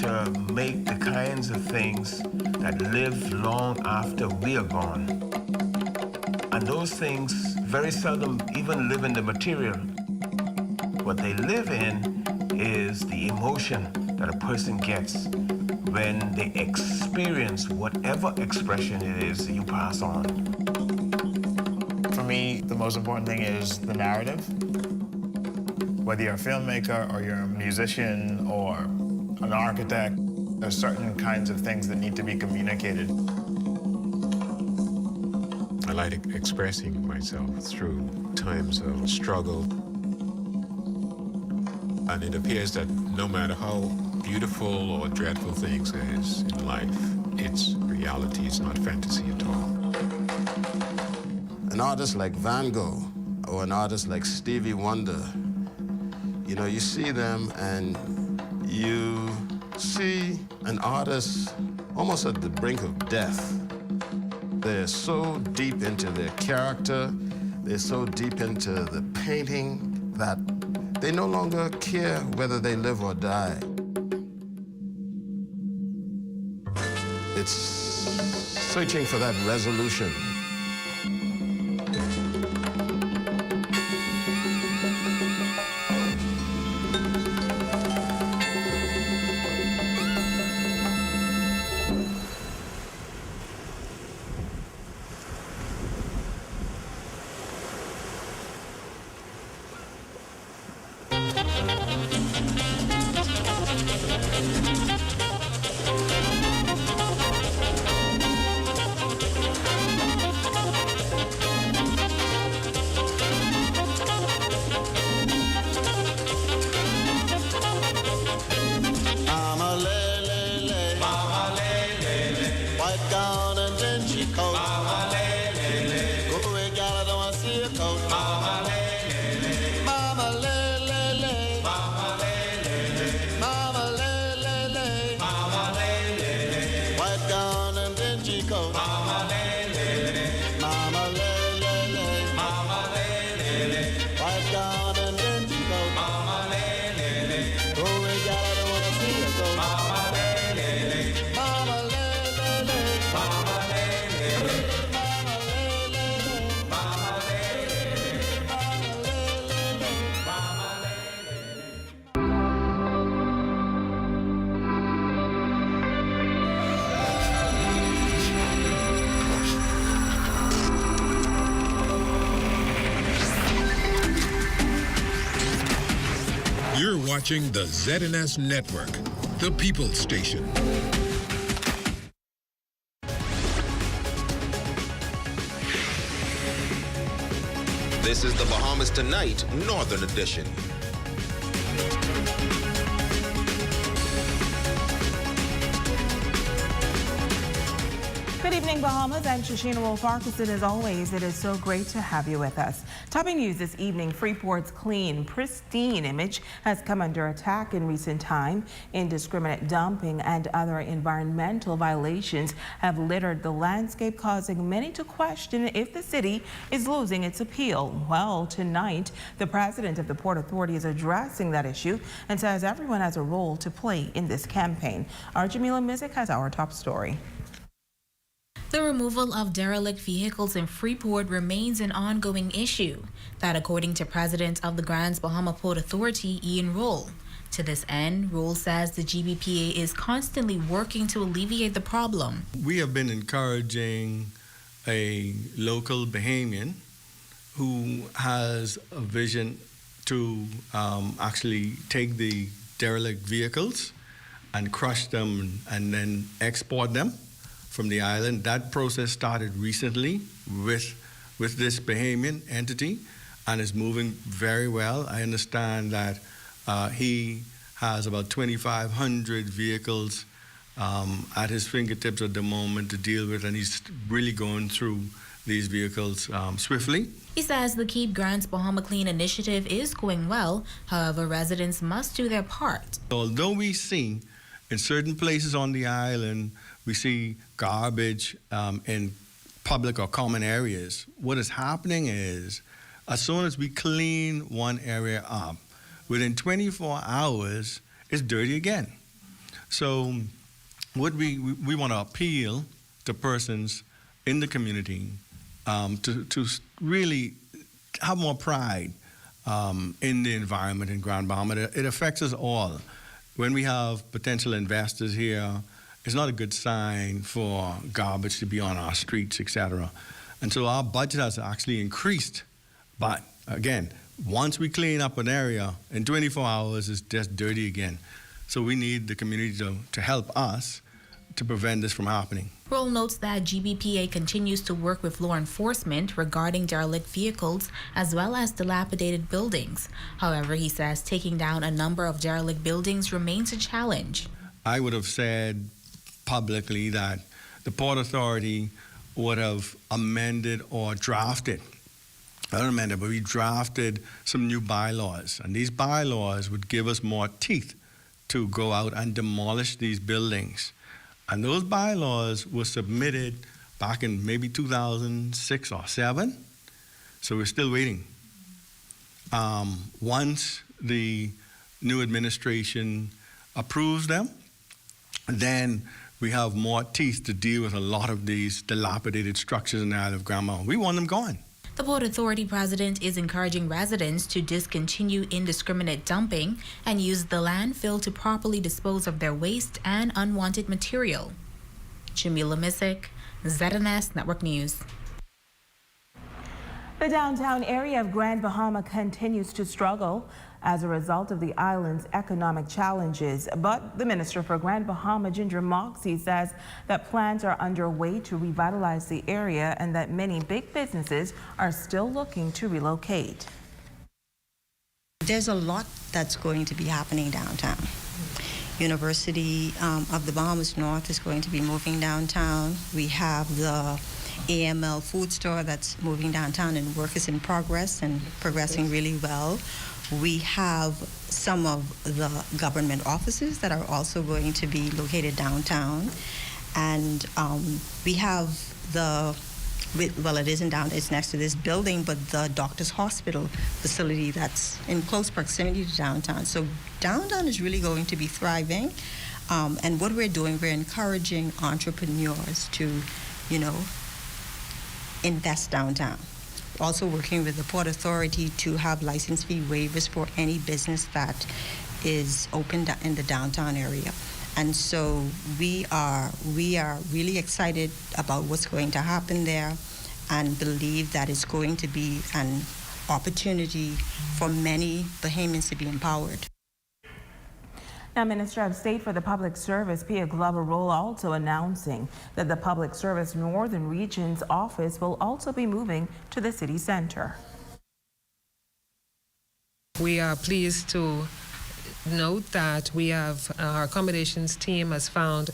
to make the kinds of things that live long after we are gone. And those things very seldom even live in the material. What they live in is the emotion that a person gets when they experience whatever expression it is that you pass on. For me, the most important thing is the narrative. Whether you're a filmmaker or you're a musician or an architect, there's certain kinds of things that need to be communicated. I like expressing myself through times of struggle. And it appears that no matter how beautiful or dreadful things is in life, it's reality, it's not fantasy at all. An artist like Van Gogh or an artist like Stevie Wonder, you know, you see them and you see an artist almost at the brink of death. They're so deep into their character, they're so deep into the painting that they no longer care whether they live or die. It's searching for that resolution. You're watching the ZNS Network, the People's Station. This is the Bahamas Tonight, Northern Edition. Good evening, Bahamas. I'm Shoshana Wolf-Farquharson. As always, it is so great to have you with us. Topping news this evening, Freeport's clean, pristine image has come under attack in recent time. Indiscriminate dumping and other environmental violations have littered the landscape, causing many to question if the city is losing its appeal. Well, tonight, the president of the Port Authority is addressing that issue and says everyone has a role to play in this campaign. Our Jamila Mizik has our top story. The removal of derelict vehicles in Freeport remains an ongoing issue. That according to President of the Grand Bahama Port Authority, Ian Roll. To this end, Roll says the GBPA is constantly working to alleviate the problem. We have been encouraging a local Bahamian who has a vision to actually take the derelict vehicles and crush them and then export them from the island. That process started recently with this Bahamian entity and is moving very well. I understand that he has about 2,500 vehicles at his fingertips at the moment to deal with, and he's really going through these vehicles swiftly. He says the Keep Grants Bahama Clean initiative is going well. However, residents must do their part. Although we see in certain places on the island, we see garbage in public or common areas. What is happening is, as soon as we clean one area up, within 24 hours, it's dirty again. So what we want to appeal to persons in the community to really have more pride in the environment in Grand Bahama. It affects us all. When we have potential investors here, it's not a good sign for garbage to be on our streets, etc. And so our budget has actually increased. But again, once we clean up an area, in 24 hours, it's just dirty again. So we need the community to help us to prevent this from happening. Roll notes that GBPA continues to work with law enforcement regarding derelict vehicles as well as dilapidated buildings. However, he says taking down a number of derelict buildings remains a challenge. I would have said publicly that the Port Authority would have amended or drafted, not amended, but we drafted some new bylaws. And these bylaws would give us more teeth to go out and demolish these buildings. And those bylaws were submitted back in maybe 2006 or 7. So we're still waiting. Once the new administration approves them, then we have more teeth to deal with a lot of these dilapidated structures in the Isle of Grand Bahama. We want them gone. The Port Authority president is encouraging residents to discontinue indiscriminate dumping and use the landfill to properly dispose of their waste and unwanted material. Jamila Misick, ZNS Network News. The downtown area of Grand Bahama continues to struggle as a result of the island's economic challenges. But the Minister for Grand Bahama, Ginger Moxie, says that plans are underway to revitalize the area and that many big businesses are still looking to relocate. There's a lot that's going to be happening downtown. University of the Bahamas North is going to be moving downtown. We have the AML food store that's moving downtown, and work is in progress and progressing really well. We have some of the government offices that are also going to be located downtown. And we have well, it isn't down, it's next to this building, but the Doctor's Hospital facility that's in close proximity to downtown. So downtown is really going to be thriving. And what we're doing, we're encouraging entrepreneurs to, invest downtown. Also working with the Port Authority to have license fee waivers for any business that is open in the downtown area. And so we are really excited about what's going to happen there and believe that it's going to be an opportunity for many Bahamians to be empowered. Now, Minister of State for the Public Service, Pia Glover-Roll, also announcing that the Public Service Northern Region's office will also be moving to the city center. We are pleased to note that we have our accommodations team has found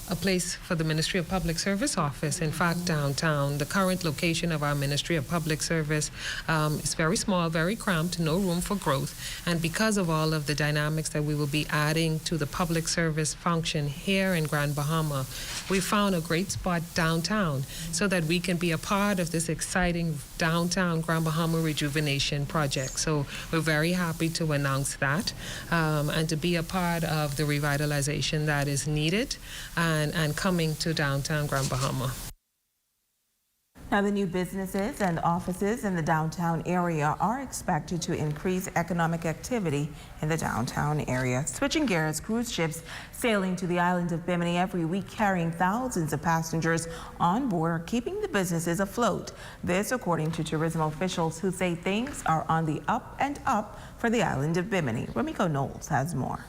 a place for the Ministry of Public Service office. In fact, downtown, the current location of our Ministry of Public Service is very small, very cramped, no room for growth. And because of all of the dynamics that we will be adding to the public service function here in Grand Bahama, we found a great spot downtown so that we can be a part of this exciting downtown Grand Bahama rejuvenation project. So we're very happy to announce that and to be a part of the revitalization that is needed and coming to downtown Grand Bahama. Now, the new businesses and offices in the downtown area are expected to increase economic activity in the downtown area. Switching gears, cruise ships sailing to the island of Bimini every week carrying thousands of passengers on board are keeping the businesses afloat. This according to tourism officials who say things are on the up and up for the island of Bimini. Ramiko Knowles has more.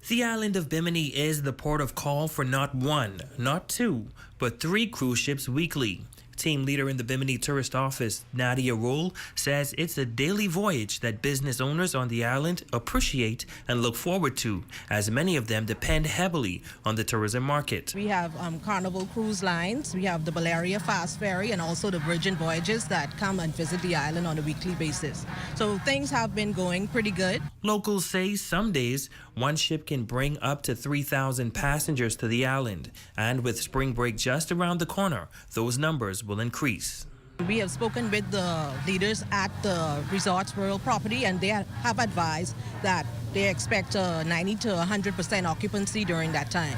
The island of Bimini is the port of call for not one, not two, but 3 cruise ships weekly. Team leader in the Bimini tourist office, Nadia Roll, says it's a daily voyage that business owners on the island appreciate and look forward to, as many of them depend heavily on the tourism market. We have Carnival Cruise Lines, we have the Valeria Fast Ferry, and also the Virgin Voyages that come and visit the island on a weekly basis. So things have been going pretty good. Locals say some days one ship can bring up to 3,000 passengers to the island, and with spring break just around the corner, those numbers will increase. We have spoken with the leaders at the Resorts World property, and they have advised that they expect a 90 to 100% occupancy during that time.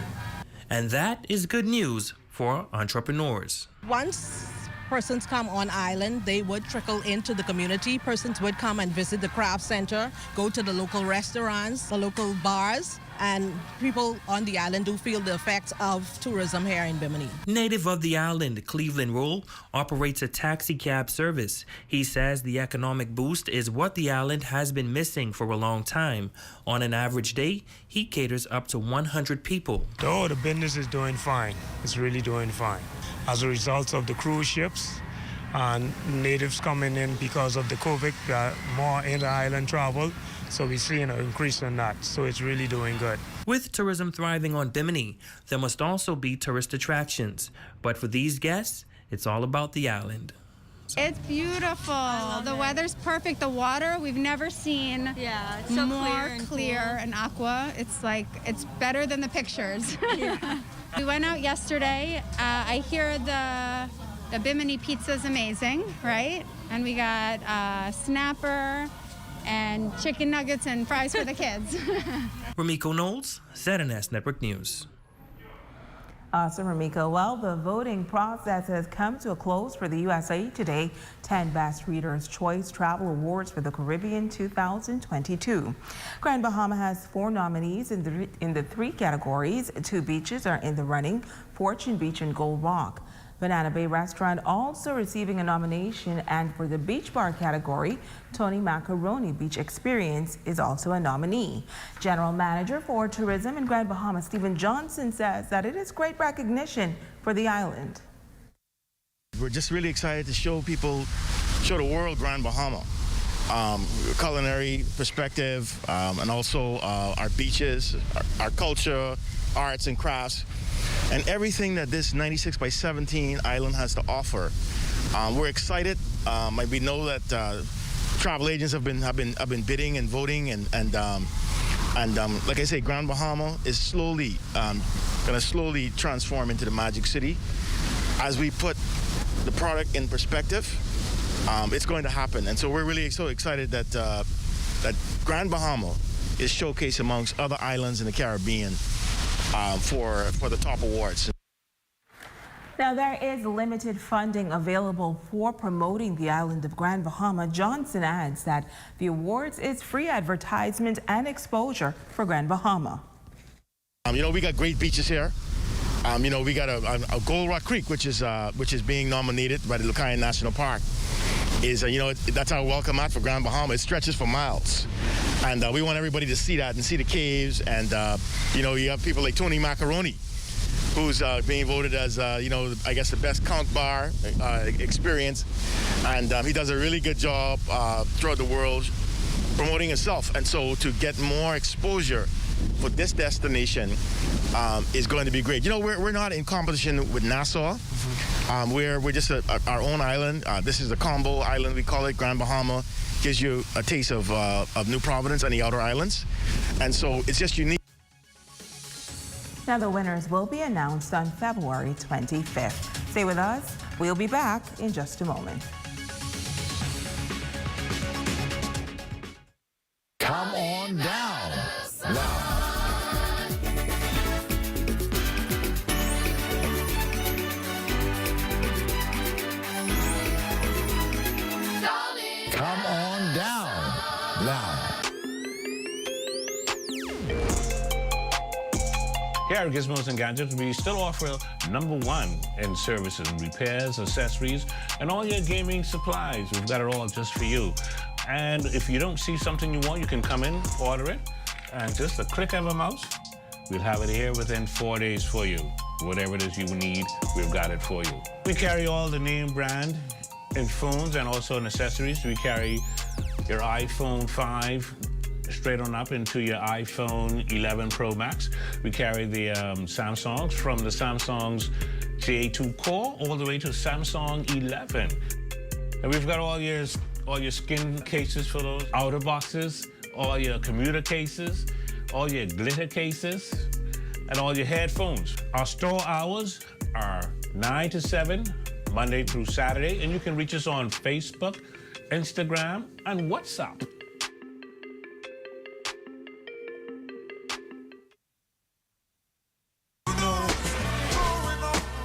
And that is good news for entrepreneurs. Once persons come on island, they would trickle into the community. Persons would come and visit the craft center, go to the local restaurants, the local bars, and people on the island do feel the effects of tourism here in Bimini. Native of the island, Cleveland Roll operates a taxi cab service. He says the economic boost is what the island has been missing for a long time. On an average day, he caters up to 100 people. Oh, the business is doing fine. It's really doing fine. As a result of the cruise ships and natives coming in because of the COVID, more inter-island travel. So we're seeing an increase in that. So it's really doing good. With tourism thriving on Bimini, there must also be tourist attractions. But for these guests, it's all about the island. It's beautiful. The weather's perfect. The water, we've never seen it's so more clear and aqua. It's like, it's better than the pictures. Yeah. We went out yesterday. I hear the Bimini pizza is amazing, right? And we got snapper and chicken nuggets and fries for the kids. Ramiko Knowles, ZNS Network News. Awesome, Ramiko. Well, the voting process has come to a close for the USA Today 10 Best Readers' Choice Travel Awards for the Caribbean 2022. Grand Bahama has 4 nominees in the 3 categories. 2 beaches are in the running: Fortune Beach and Gold Rock. Banana Bay Restaurant also receiving a nomination, and for the beach bar category, Tony Macaroni Beach Experience is also a nominee. General Manager for Tourism in Grand Bahama, Stephen Johnson, says that it is great recognition for the island. We're just really excited to show the world Grand Bahama. Culinary perspective, and also our beaches, our culture, arts and crafts, and everything that this 96 by 17 island has to offer. We're excited. We know that travel agents have been bidding and voting, and like I say, Grand Bahama is slowly going to slowly transform into the Magic City. As we put the product in perspective, it's going to happen, and so we're really so excited that that Grand Bahama is showcased amongst other islands in the Caribbean for the top awards. Now, there is limited funding available for promoting the island of Grand Bahama. Johnson adds that the awards is free advertisement and exposure for Grand Bahama. We got great beaches here. We got a Gold Rock Creek, which is being nominated by the Lucayan National Park. That's our welcome mat for Grand Bahama. It stretches for miles, and we want everybody to see that and see the caves. And you have people like Tony Macaroni, who's being voted as I guess the best conch bar experience, and he does a really good job throughout the world promoting himself. And so to get more exposure for this destination is going to be great. We're not in competition with Nassau. We're just our own island. This is the combo island, we call it. Grand Bahama gives you a taste of New Providence and the outer islands, and so it's just unique. Now, the winners will be announced on February 25th. Stay with us. We'll be back in just a moment. Come on down. Now. Come on down now. Here at Gizmos and Gadgets, we still offer #1 in services, repairs, accessories, and all your gaming supplies. We've got it all just for you. And if you don't see something you want, you can come in, order it, and just a click of a mouse, we'll have it here within 4 days for you. Whatever it is you need, we've got it for you. We carry all the name brand in phones and also in accessories. We carry your iPhone 5 straight on up into your iPhone 11 Pro Max. We carry the Samsungs, from the Samsung's J2 Core all the way to Samsung 11. And we've got all your skin cases for those outer boxes, all your commuter cases, all your glitter cases, and all your headphones. Our store hours are 9 to 7, Monday through Saturday, and you can reach us on Facebook, Instagram, and WhatsApp.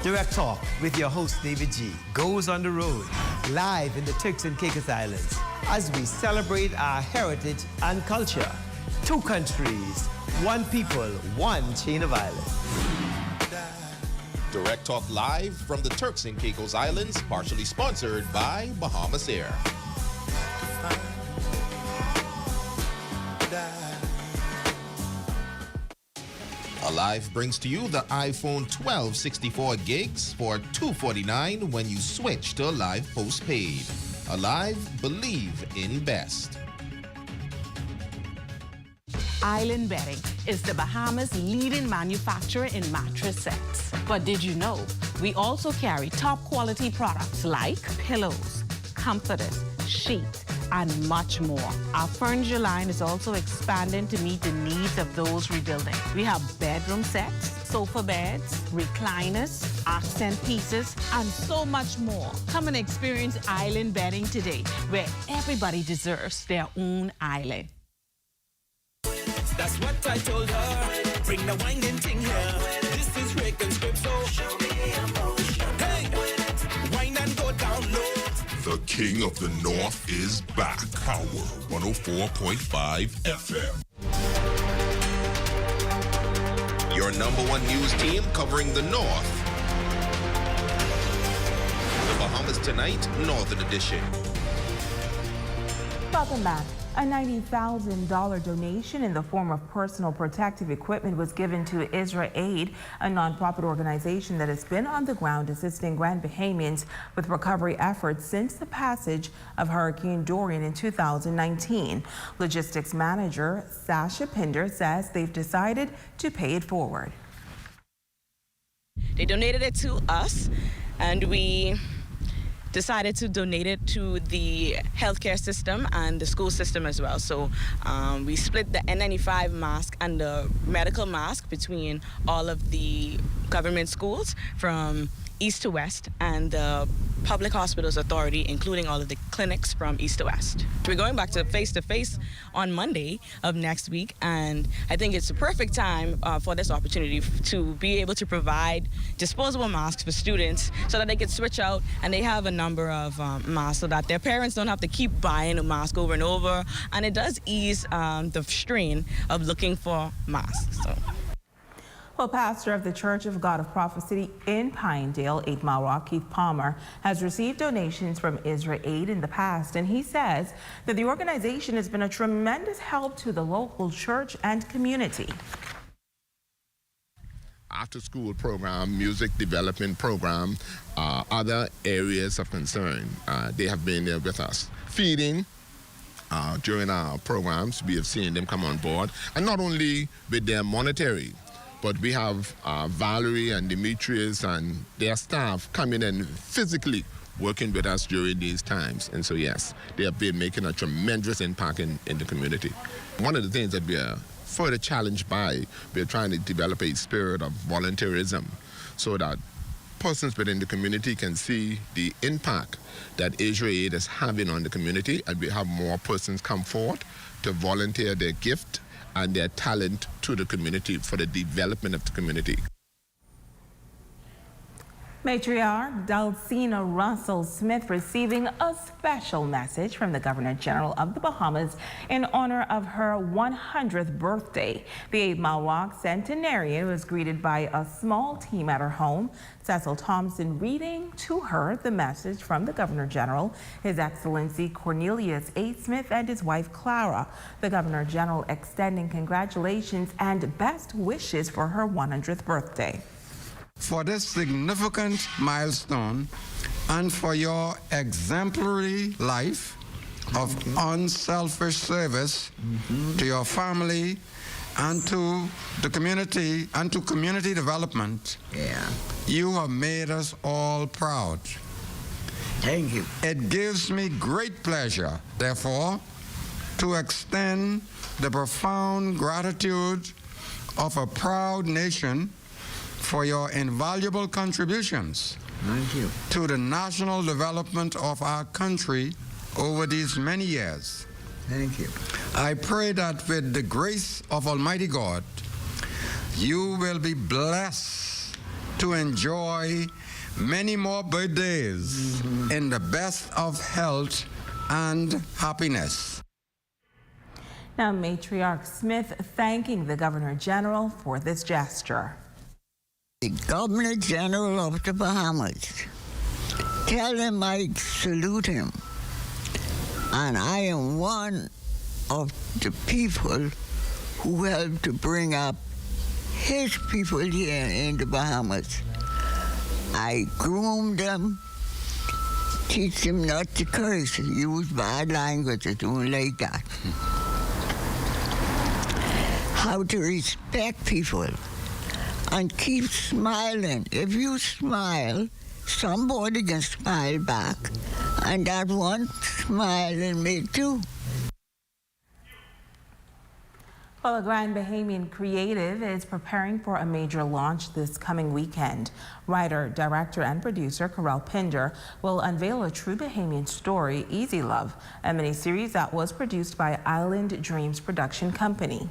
Direct Talk with your host, David G, goes on the road, live in the Turks and Caicos Islands, as we celebrate our heritage and culture. 2 countries, 1 people, 1 chain of islands. Direct Talk live from the Turks and Caicos Islands, partially sponsored by Bahamas Air. Alive brings to you the iPhone 12 64 gigs for $249 when you switch to Alive postpaid. Alive, believe in best. Island Bedding is the Bahamas' leading manufacturer in mattress sets. But did you know we also carry top quality products like pillows, comforters, sheets, and much more. Our furniture line is also expanding to meet the needs of those rebuilding. We have bedroom sets, sofa beds, recliners, accent pieces, and so much more. Come and experience Island Bedding today, where everybody deserves their own island. That's what I told her. Bring the winding thing here. This is Rick and Script, so show me emotion. Hey, wind and go down low. The King of the North is back. Power 104.5 FM. Your #1 news team covering the North. The Bahamas Tonight, Northern Edition. Welcome back. A $90,000 donation in the form of personal protective equipment was given to Israel Aid, a nonprofit organization that has been on the ground assisting Grand Bahamians with recovery efforts since the passage of Hurricane Dorian in 2019. Logistics manager Sasha Pinder says they've decided to pay it forward. They donated it to us, and we decided to donate it to the healthcare system and the school system as well. So we split the N95 mask and the medical mask between all of the government schools from east to west and the public hospitals authority, including all of the clinics from east to west. We're going back to face-to-face on Monday of next week, and I think it's a perfect time for this opportunity to be able to provide disposable masks for students so that they can switch out and they have a number of masks so that their parents don't have to keep buying a mask over and over, and it does ease the strain of looking for masks. So. Well, pastor of the Church of God of Prophecy in Pinedale, 8 Mile Rock, Keith Palmer, has received donations from Israel Aid in the past, and he says that the organization has been a tremendous help to the local church and community. After-school program, music development program, other areas of concern. They have been there with us. Feeding. During our programs, we have seen them come on board, and not only with their monetary, but we have Valerie and Demetrius and their staff coming in physically working with us during these times. And so, yes, they have been making a tremendous impact in the community. One of the things that we are further challenged by, we're trying to develop a spirit of volunteerism so that persons within the community can see the impact that Israel Aid is having on the community, and we have more persons come forward to volunteer their gift and their talent to the community for the development of the community. Matriarch Dulcina Russell Smith receiving a special message from the Governor General of the Bahamas in honor of her 100th birthday. The 8 Mile Rock Centenarian was greeted by a small team at her home. Cecil Thompson reading to her the message from the Governor General, His Excellency Cornelius A. Smith, and his wife Clara. The Governor General extending congratulations and best wishes for her 100th birthday. For this significant milestone and for your exemplary life of unselfish service to your family and to the community and to community development, you have made us all proud. Thank you. It gives me great pleasure, therefore, to extend the profound gratitude of a proud nation for your invaluable contributions Thank you. To the national development of our country over these many years. Thank you. I pray that with the grace of Almighty God, you will be blessed to enjoy many more birthdays in the best of health and happiness. Now, Matriarch Smith thanking the Governor General for this gesture. The Governor General of the Bahamas, tell him I salute him. And I am one of the people who helped to bring up his people here in the Bahamas. I groomed them, teach them not to curse, use bad language, I don't like that. How to respect people and keep smiling. If you smile, somebody can smile back, and that one smile in me too. Well, the Grand Bahamian Creative is preparing for a major launch this coming weekend. Writer, director, and producer Karel Pinder will unveil a true Bahamian story, Easy Love, a miniseries that was produced by Island Dreams Production Company.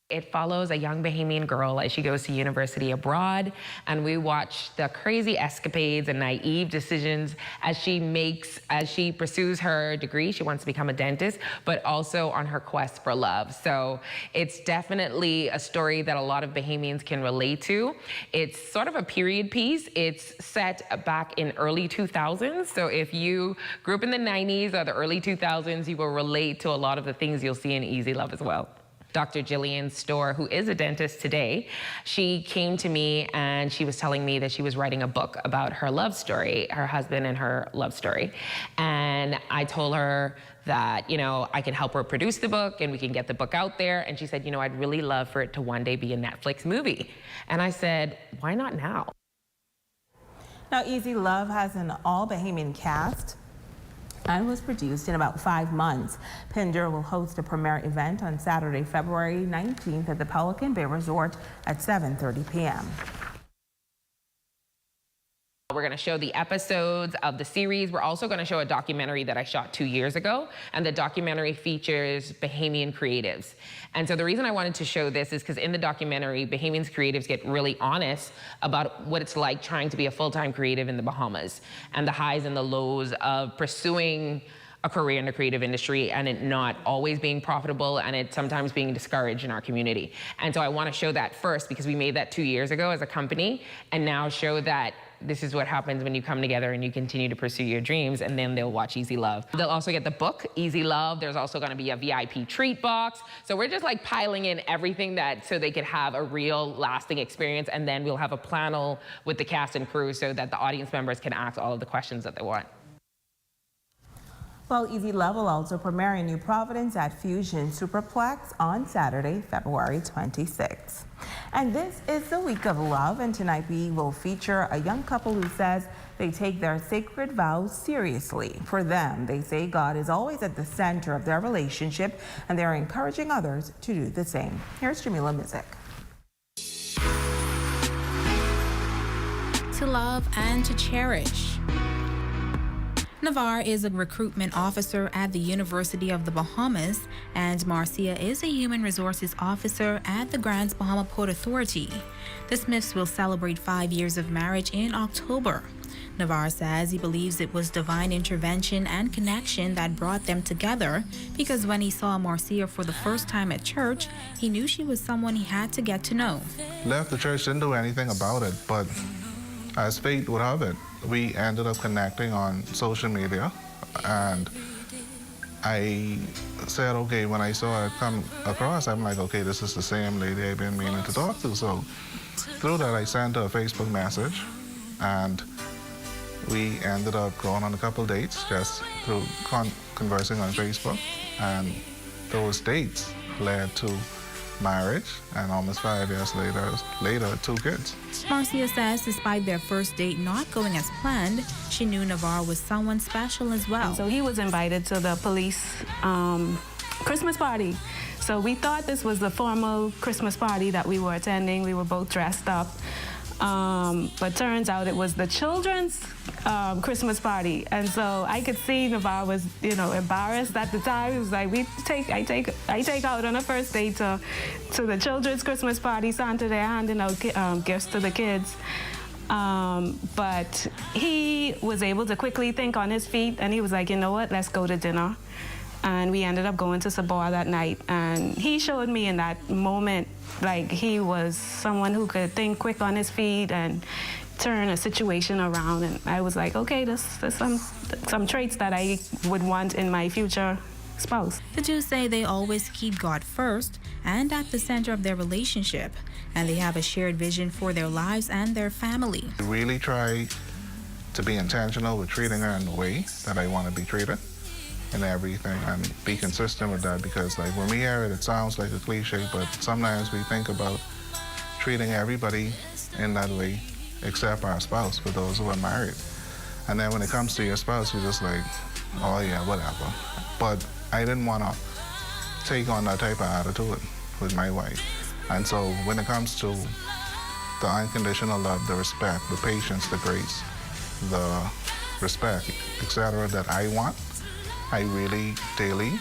It follows a young Bahamian girl as she goes to university abroad, and we watch the crazy escapades and naive decisions as she pursues her degree. She wants to become a dentist, but also on her quest for love. So it's definitely a story that a lot of Bahamians can relate to. It's sort of a period piece. It's set back in early 2000s. So if you grew up in the 90s or the early 2000s, you will relate to a lot of the things you'll see in Easy Love as well. Dr. Jillian Storr, who is a dentist today, she came to me and she was telling me that she was writing a book about her love story, her husband and her love story. And I told her that, you know, I can help her produce the book and we can get the book out there. And she said, you know, I'd really love for it to one day be a Netflix movie. And I said, why not now? Now, Easy Love has an all-Bahamian cast and was produced in about 5 months. Pinder will host a premiere event on Saturday, February 19th at the Pelican Bay Resort at 7:30 p.m. We're going to show the episodes of the series. We're also going to show a documentary that I shot 2 years ago, and the documentary features Bahamian creatives. And so the reason I wanted to show this is because in the documentary, Bahamian creatives get really honest about what it's like trying to be a full-time creative in the Bahamas and the highs and the lows of pursuing a career in the creative industry and it not always being profitable and it sometimes being discouraged in our community. And so I want to show that first because we made that 2 years ago as a company, and now show that this is what happens when you come together and you continue to pursue your dreams, and then they'll watch Easy Love. They'll also get the book, Easy Love. There's also going to be a VIP treat box. So we're just like piling in everything so they could have a real lasting experience, and then we'll have a panel with the cast and crew so that the audience members can ask all of the questions that they want. Well, Easy Love will also premiere in New Providence at Fusion Superplex on Saturday, February 26th. And this is the Week of Love, and tonight we will feature a young couple who says they take their sacred vows seriously. For them, they say God is always at the center of their relationship, and they're encouraging others to do the same. Here's Jamila Mizik. To love and to cherish. Navarre is a recruitment officer at the University of the Bahamas, and Marcia is a human resources officer at the Grand Bahama Port Authority. The Smiths will celebrate 5 years of marriage in October. Navarre says he believes it was divine intervention and connection that brought them together, because when he saw Marcia for the first time at church, he knew she was someone he had to get to know. Left the church, didn't do anything about it, but as fate would have it, we ended up connecting on social media, and I said, okay, when I saw her come across, I'm like, okay, this is the same lady I've been meaning to talk to. So through that, I sent her a Facebook message, and we ended up going on a couple dates just through conversing on Facebook, and those dates led to marriage, and almost 5 years later, 2 kids. Marcia says despite their first date not going as planned, she knew Navarre was someone special as well. So he was invited to the police Christmas party. So we thought this was the formal Christmas party that we were attending. We were both dressed up. But turns out it was the children's Christmas party. And so I could see Navarre was, embarrassed at the time. It was like, I take out on a first date to the children's Christmas party. Santa there handing out gifts to the kids. But he was able to quickly think on his feet, and he was like, you know what, let's go to dinner. And we ended up going to Sabah that night. And he showed me in that moment, like, he was someone who could think quick on his feet and turn a situation around. And I was like, okay, there's some traits that I would want in my future spouse. The two say they always keep God first and at the center of their relationship, and they have a shared vision for their lives and their family. I really try to be intentional with treating her in the way that I want to be treated and everything, and be consistent with that, because like when we hear it, it sounds like a cliche, but sometimes we think about treating everybody in that way except our spouse, for those who are married. And then when it comes to your spouse, you're just like, oh yeah, whatever. But I didn't want to take on that type of attitude with my wife. And so when it comes to the unconditional love, the respect, the patience, the grace, the respect, etc., that I want, I really daily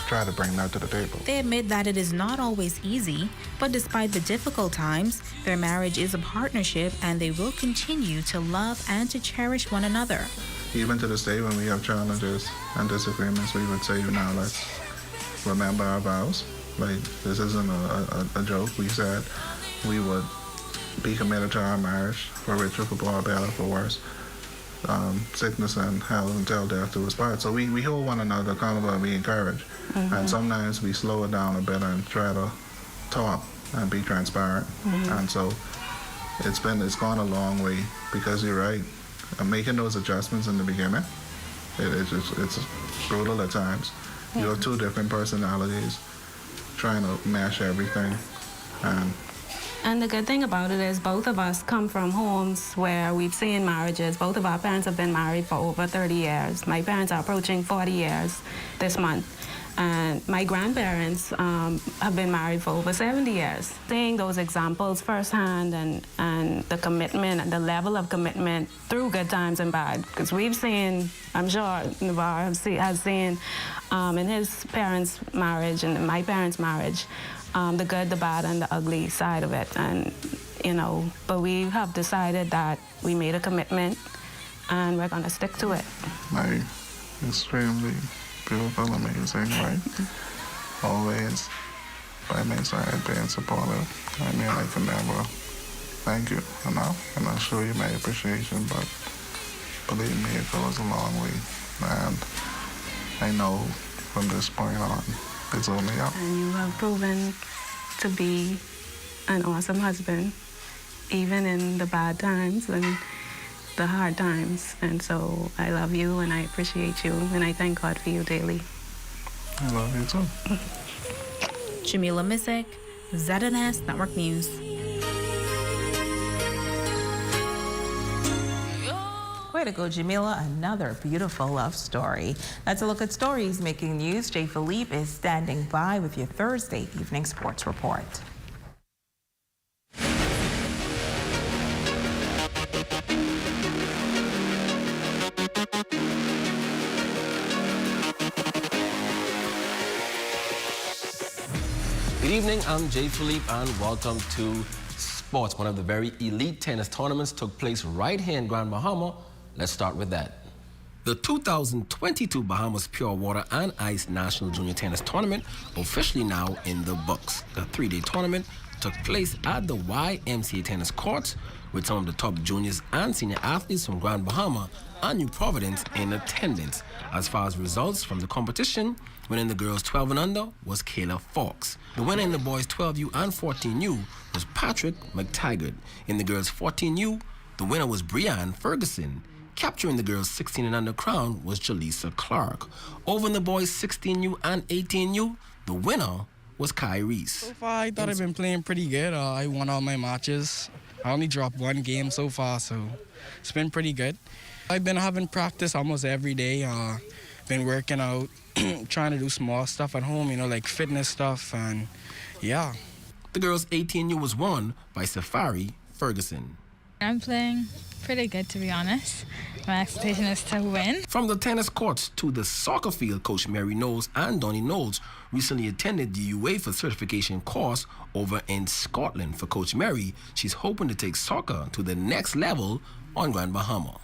try to bring that to the table. They admit that it is not always easy, but despite the difficult times, their marriage is a partnership and they will continue to love and to cherish one another. Even to this day, when we have challenges and disagreements, we would say, let's remember our vows. Like, this isn't a joke. We said we would be committed to our marriage, for richer, for poor, better, for worse. Sickness and health until death do us part. So we hold one another accountable and we encourage. And sometimes we slow it down a bit and try to talk and be transparent. And so it's gone a long way, because you're right. Making those adjustments in the beginning, it's brutal at times. You have two different personalities trying to mash everything. And the good thing about it is both of us come from homes where we've seen marriages. Both of our parents have been married for over 30 years. My parents are approaching 40 years this month. And my grandparents have been married for over 70 years. Seeing those examples firsthand and the commitment and the level of commitment through good times and bad. Because we've seen, I'm sure Navarre has seen in his parents' marriage and my parents' marriage, the good, the bad, and the ugly side of it. And, but we have decided that we made a commitment and we're going to stick to it. Extremely beautiful, amazing, right? Always by my side, being supportive. I can never thank you enough, and I'll show you my appreciation, but believe me, it goes a long way. And I know from this point on, it's only up. And you have proven to be an awesome husband, even in the bad times and the hard times. And so I love you and I appreciate you and I thank God for you daily. I love you too. Jamila Misak, ZNS Network News. Way to go, Jamila. Another beautiful love story. That's a look at stories making news. Jay Philippe is standing by with your Thursday evening sports report. Good evening, I'm Jay Philippe and welcome to Sports. One of the very elite tennis tournaments took place right here in Grand Bahama. Let's start with that. The 2022 Bahamas Pure Water and Ice National Junior Tennis Tournament officially now in the books. The three-day tournament took place at the YMCA Tennis Courts with some of the top juniors and senior athletes from Grand Bahama and New Providence in attendance. As far as results from the competition, winning the girls 12 and under was Kayla Fawkes. The winner in the boys 12U and 14U was Patrick McTaggart. In the girls 14U, the winner was Brianne Ferguson. Capturing the girls 16 and under crown was Jaleesa Clark. Over in the boys 16U and 18U, the winner was Kai Reese. So far, I thought I've been playing pretty good. I won all my matches. I only dropped one game so far, so it's been pretty good. I've been having practice almost every day. Been working out, trying to do small stuff at home, like fitness stuff, and yeah. The girls' 18U was won by Safari Ferguson. I'm playing pretty good, to be honest. My expectation is to win. From the tennis courts to the soccer field, Coach Mary Knowles and Donnie Knowles recently attended the UEFA certification course over in Scotland. For Coach Mary, she's hoping to take soccer to the next level on Grand Bahama.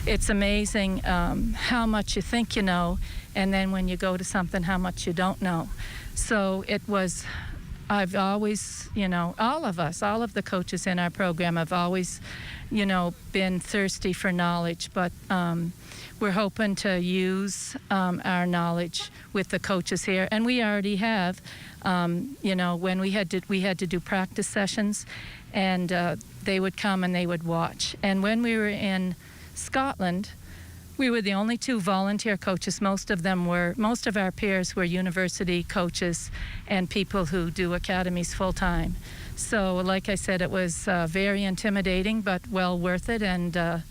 It's amazing how much you think you know, and then when you go to something, how much you don't know. So it was, I've always, all of us, all of the coaches in our program have always, been thirsty for knowledge, but we're hoping to use our knowledge with the coaches here, and we already have. When we had to do practice sessions, and they would come and they would watch. And when we were in Scotland, we were the only two volunteer coaches. Most of our peers were university coaches and people who do academies full time. So, like I said, it was very intimidating, but well worth it, and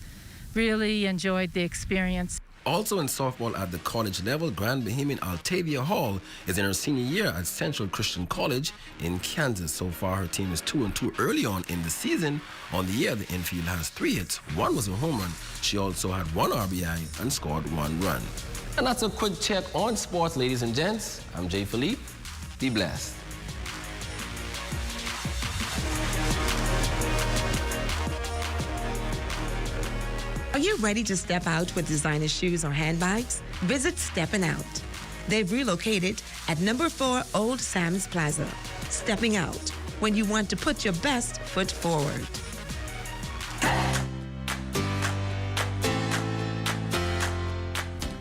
really enjoyed the experience. Also in softball at the college level, Grand Bahamian Altavia Hall is in her senior year at Central Christian College in Kansas. So far, her team is 2-2 early on in the season. On the year, the infield has 3 hits. 1 was a home run. She also had 1 RBI and scored 1 run. And that's a quick check on sports, ladies and gents. I'm Jay Philippe. Be blessed. Are you ready to step out with designer shoes or handbags? Visit Steppin' Out. They've relocated at number 4 Old Sam's Plaza. Stepping out when you want to put your best foot forward.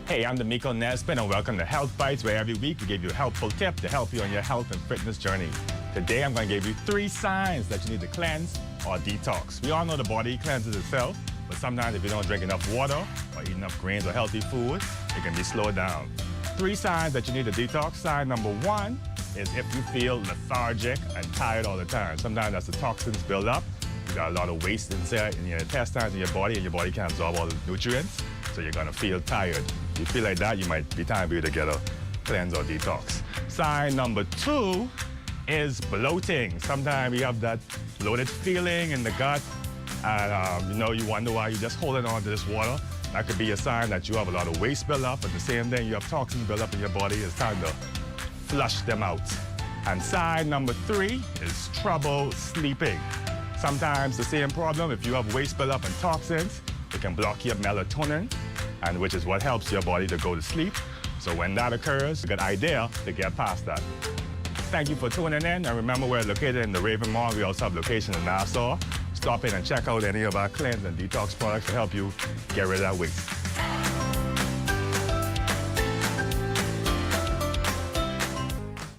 Hey, I'm D'Amico Nesbitt, and welcome to Health Bites, where every week we give you a helpful tip to help you on your health and fitness journey. Today, I'm going to give you 3 signs that you need to cleanse or detox. We all know the body cleanses itself, but sometimes if you don't drink enough water or eat enough grains or healthy food, it can be slowed down. 3 signs that you need to detox. Sign number 1 is if you feel lethargic and tired all the time. Sometimes as the toxins build up, you got a lot of waste inside in your intestines in your body, and your body can't absorb all the nutrients, so you're gonna feel tired. If you feel like that, you might be time for you to get a cleanse or detox. Sign number 2 is bloating. Sometimes you have that bloated feeling in the gut, and you wonder why you're just holding on to this water. That could be a sign that you have a lot of waste build up, but the same thing, you have toxins build up in your body. It's time to flush them out. And sign number 3 is trouble sleeping. Sometimes the same problem, if you have waste build up and toxins, it can block your melatonin, and which is what helps your body to go to sleep. So when that occurs, a good idea to get past that. Thank you for tuning in, and remember we're located in the Raven Mall. We also have locations in Nassau. Stop in and check out any of our cleanse and detox products to help you get rid of that waste.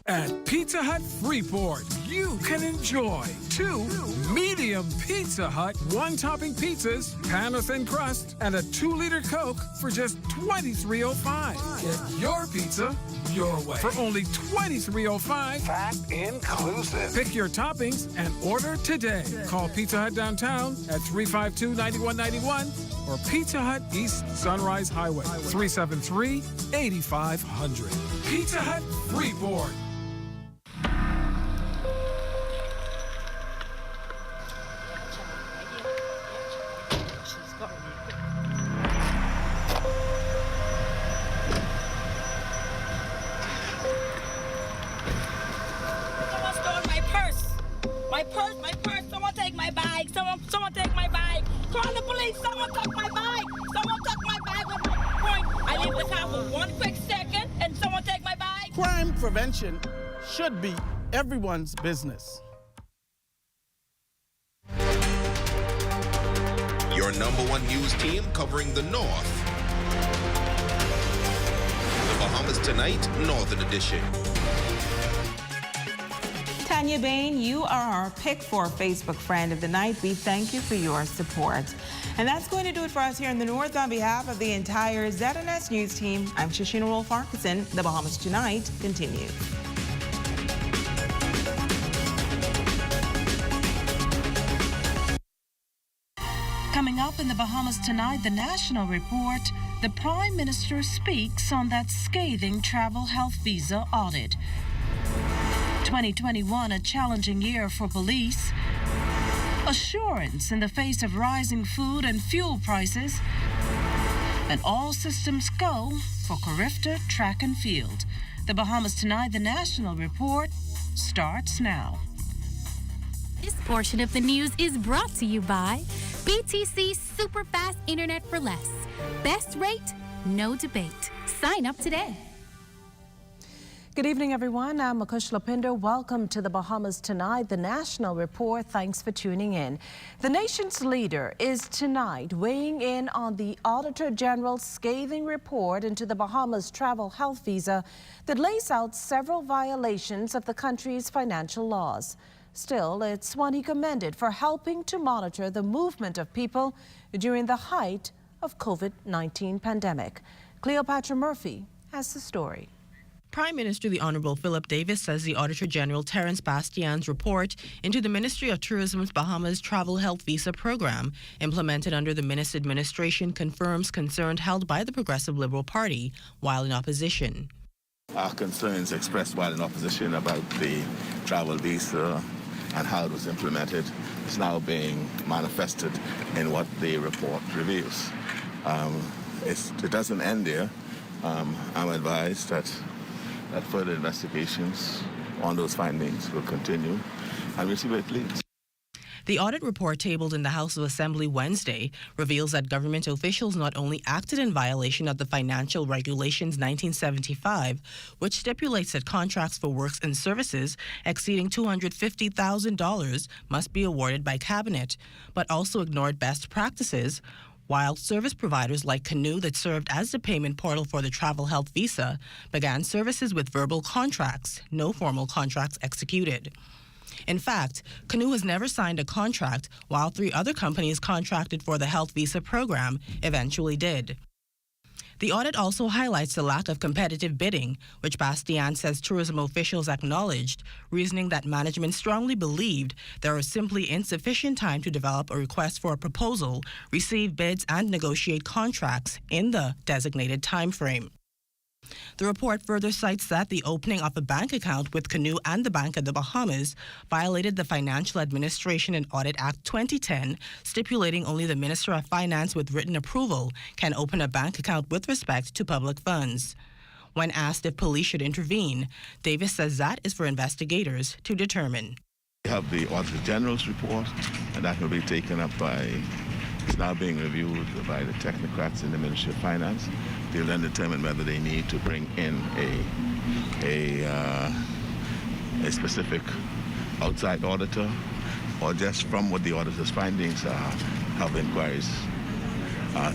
At Pizza Hut Freeport, you can enjoy 2 medium Pizza Hut 1-topping pizzas, pan or thin crust, and a 2-liter Coke for just $23.05. Get your pizza your way for only $23.05. Fat inclusive. Pick your toppings and order today. Call Pizza Hut downtown at 352-9191 or Pizza Hut East Sunrise Highway, 373-8500. Pizza Hut Freeport. My purse, someone take my bag, someone take my bag. Call the police, someone took my bag. Someone took my bag with my point. I leave the car for 1 quick second and someone take my bag. Crime prevention should be everyone's business. Your #1 news team covering the North. The Bahamas Tonight, Northern Edition. Tanya Bain, you are our pick for Facebook Friend of the Night. We thank you for your support. And that's going to do it for us here in the North. On behalf of the entire ZNS News team, I'm Shashina Wolf-Farquharson. The Bahamas Tonight continues. Coming up in the Bahamas Tonight, the National Report, the Prime Minister speaks on that scathing travel health visa audit. 2021, a challenging year for police. assurance in the face of rising food and fuel prices, and all systems go for Carifta Track and Field. The Bahamas Tonight, the National Report, starts now. This portion of the news is brought to you by BTC Super Fast Internet for Less. Best rate, no debate. Sign up today. Good evening, everyone. I'm Makush Lapinder. Welcome to the Bahamas Tonight, the National Report. Thanks for tuning in. The nation's leader is tonight weighing in on the Auditor General's scathing report into the Bahamas travel health visa that lays out several violations of the country's financial laws. Still, it's one he commended for helping to monitor the movement of people during the height of COVID-19 pandemic. Cleopatra Murphy has the story. Prime Minister the Honourable Philip Davis says the Auditor General Terence Bastian's report into the Ministry of Tourism's Bahamas Travel Health Visa program, implemented under the Minister administration, confirms concerns held by the Progressive Liberal Party while in opposition. Our concerns expressed while in opposition about the travel visa and how it was implemented is now being manifested in what the report reveals. It doesn't end there. I'm advised that further investigations on those findings will continue, and we'll see where it leads. The audit report tabled in the House of Assembly Wednesday reveals that government officials not only acted in violation of the Financial Regulations 1975, which stipulates that contracts for works and services exceeding $250,000 must be awarded by Cabinet, but also ignored best practices, while service providers like Canoe, that served as the payment portal for the travel health visa, began services with verbal contracts, no formal contracts executed. In fact, Canoe has never signed a contract, while 3 other companies contracted for the health visa program eventually did. The audit also highlights the lack of competitive bidding, which Bastian says tourism officials acknowledged, reasoning that management strongly believed there was simply insufficient time to develop a request for a proposal, receive bids, and negotiate contracts in the designated time frame. The report further cites that the opening of a bank account with Canoe and the Bank of the Bahamas violated the Financial Administration and Audit Act 2010, stipulating only the Minister of Finance with written approval can open a bank account with respect to public funds. When asked if police should intervene, Davis says that is for investigators to determine. We have the Auditor General's report, and that will be taken up it's now being reviewed by the technocrats in the Ministry of Finance. They'll then determine whether they need to bring in a specific outside auditor, or just from what the auditor's findings are, have inquiries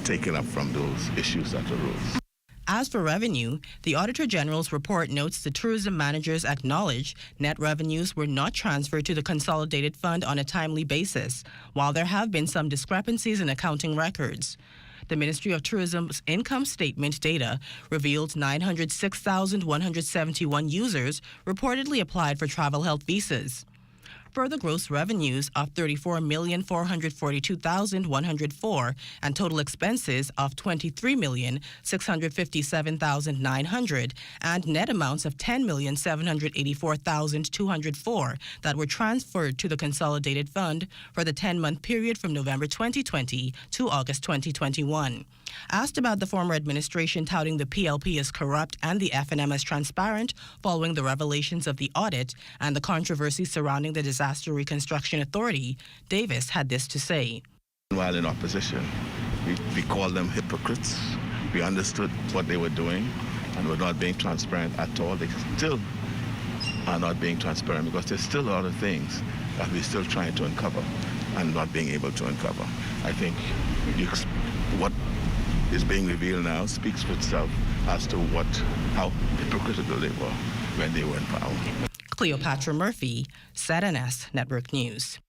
taken up from those issues that arose. As for revenue, the Auditor General's report notes the tourism managers acknowledge net revenues were not transferred to the consolidated fund on a timely basis, while there have been some discrepancies in accounting records. The Ministry of Tourism's income statement data revealed 906,171 users reportedly applied for travel health visas. Further gross revenues of $34,442,104 and total expenses of $23,657,900 and net amounts of $10,784,204 that were transferred to the consolidated fund for the 10-month period from November 2020 to August 2021. Asked about the former administration touting the PLP as corrupt and the F&M as transparent following the revelations of the audit and the controversy surrounding the Disaster Reconstruction Authority, Davis had this to say. While in opposition, we called them hypocrites. We understood what they were doing and were not being transparent at all. They still are not being transparent because there's still a lot of things that we're still trying to uncover and not being able to uncover. I think what is being revealed now speaks for itself as to how hypocritical they were when they were in power. Cleopatra Murphy, ZNS Network News.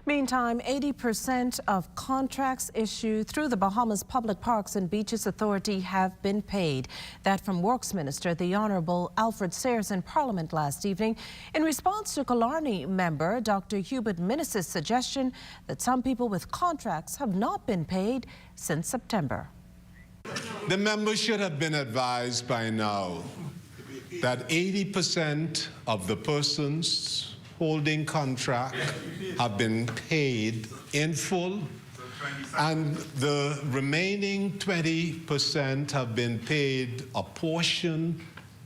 Meantime, 80% of contracts issued through the Bahamas Public Parks and Beaches Authority have been paid. That from Works Minister, the Honourable Alfred Sayers in Parliament last evening, in response to Killarney member Dr. Hubert Minnis' suggestion that some people with contracts have not been paid since September. The members should have been advised by now that 80% of the persons holding contract have been paid in full, and the remaining 20% have been paid a portion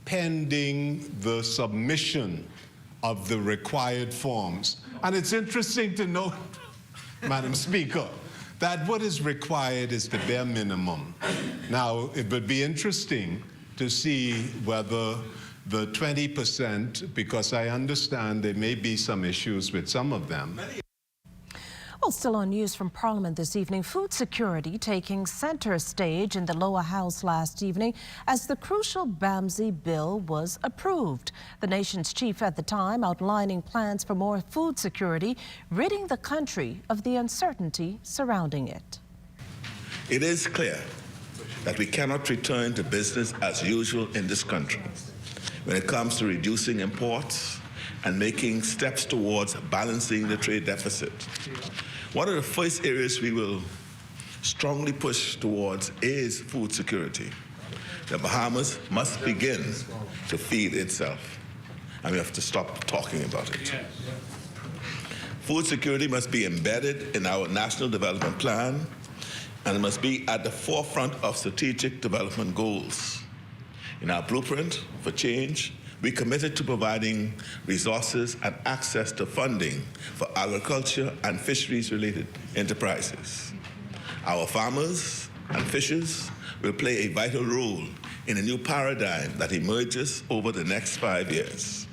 pending the submission of the required forms. And it's interesting to note, Madam Speaker, that what is required is the bare minimum. Now, it would be interesting to see whether the 20%, because I understand there may be some issues with some of them. Well, still on news from Parliament this evening, food security taking center stage in the lower house last evening as the crucial BAMSI bill was approved. The nation's chief at the time outlining plans for more food security, ridding the country of the uncertainty surrounding it. It is clear that we cannot return to business as usual in this country when it comes to reducing imports and making steps towards balancing the trade deficit. One of the first areas we will strongly push towards is food security. The Bahamas must begin to feed itself, and we have to stop talking about it. Food security must be embedded in our National Development Plan, and it must be at the forefront of strategic development goals. In our blueprint for change, we committed to providing resources and access to funding for agriculture and fisheries-related enterprises. Our farmers and fishers will play a vital role in a new paradigm that emerges over the next 5 years.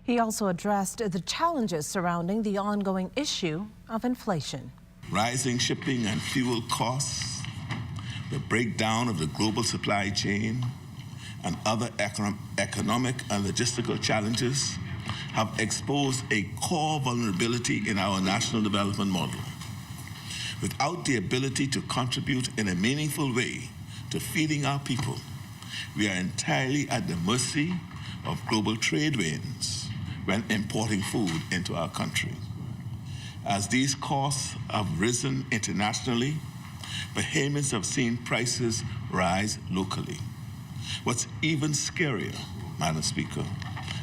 He also addressed the challenges surrounding the ongoing issue of inflation. Rising shipping and fuel costs, the breakdown of the global supply chain, and other economic and logistical challenges have exposed a core vulnerability in our national development model. Without the ability to contribute in a meaningful way to feeding our people, we are entirely at the mercy of global trade winds when importing food into our country. As these costs have risen internationally, Bahamians have seen prices rise locally. What's even scarier, Madam Speaker,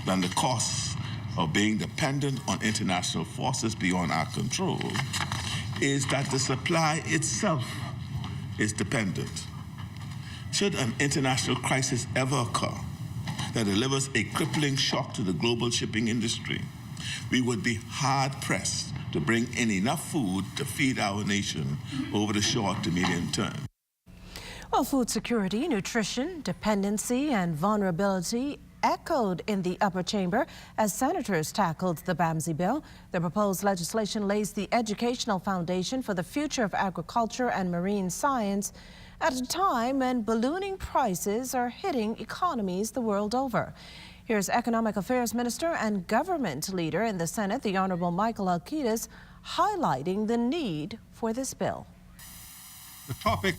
than the costs of being dependent on international forces beyond our control is that the supply itself is dependent. Should an international crisis ever occur that delivers a crippling shock to the global shipping industry, we would be hard-pressed to bring in enough food to feed our nation over the short to medium term. Well, food security, nutrition, dependency, and vulnerability echoed in the upper chamber as senators tackled the BAMSI bill. The proposed legislation lays the educational foundation for the future of agriculture and marine science at a time when ballooning prices are hitting economies the world over. Here's Economic Affairs Minister and government leader in the Senate, the Honorable Michael Alcides, highlighting the need for this bill. The topic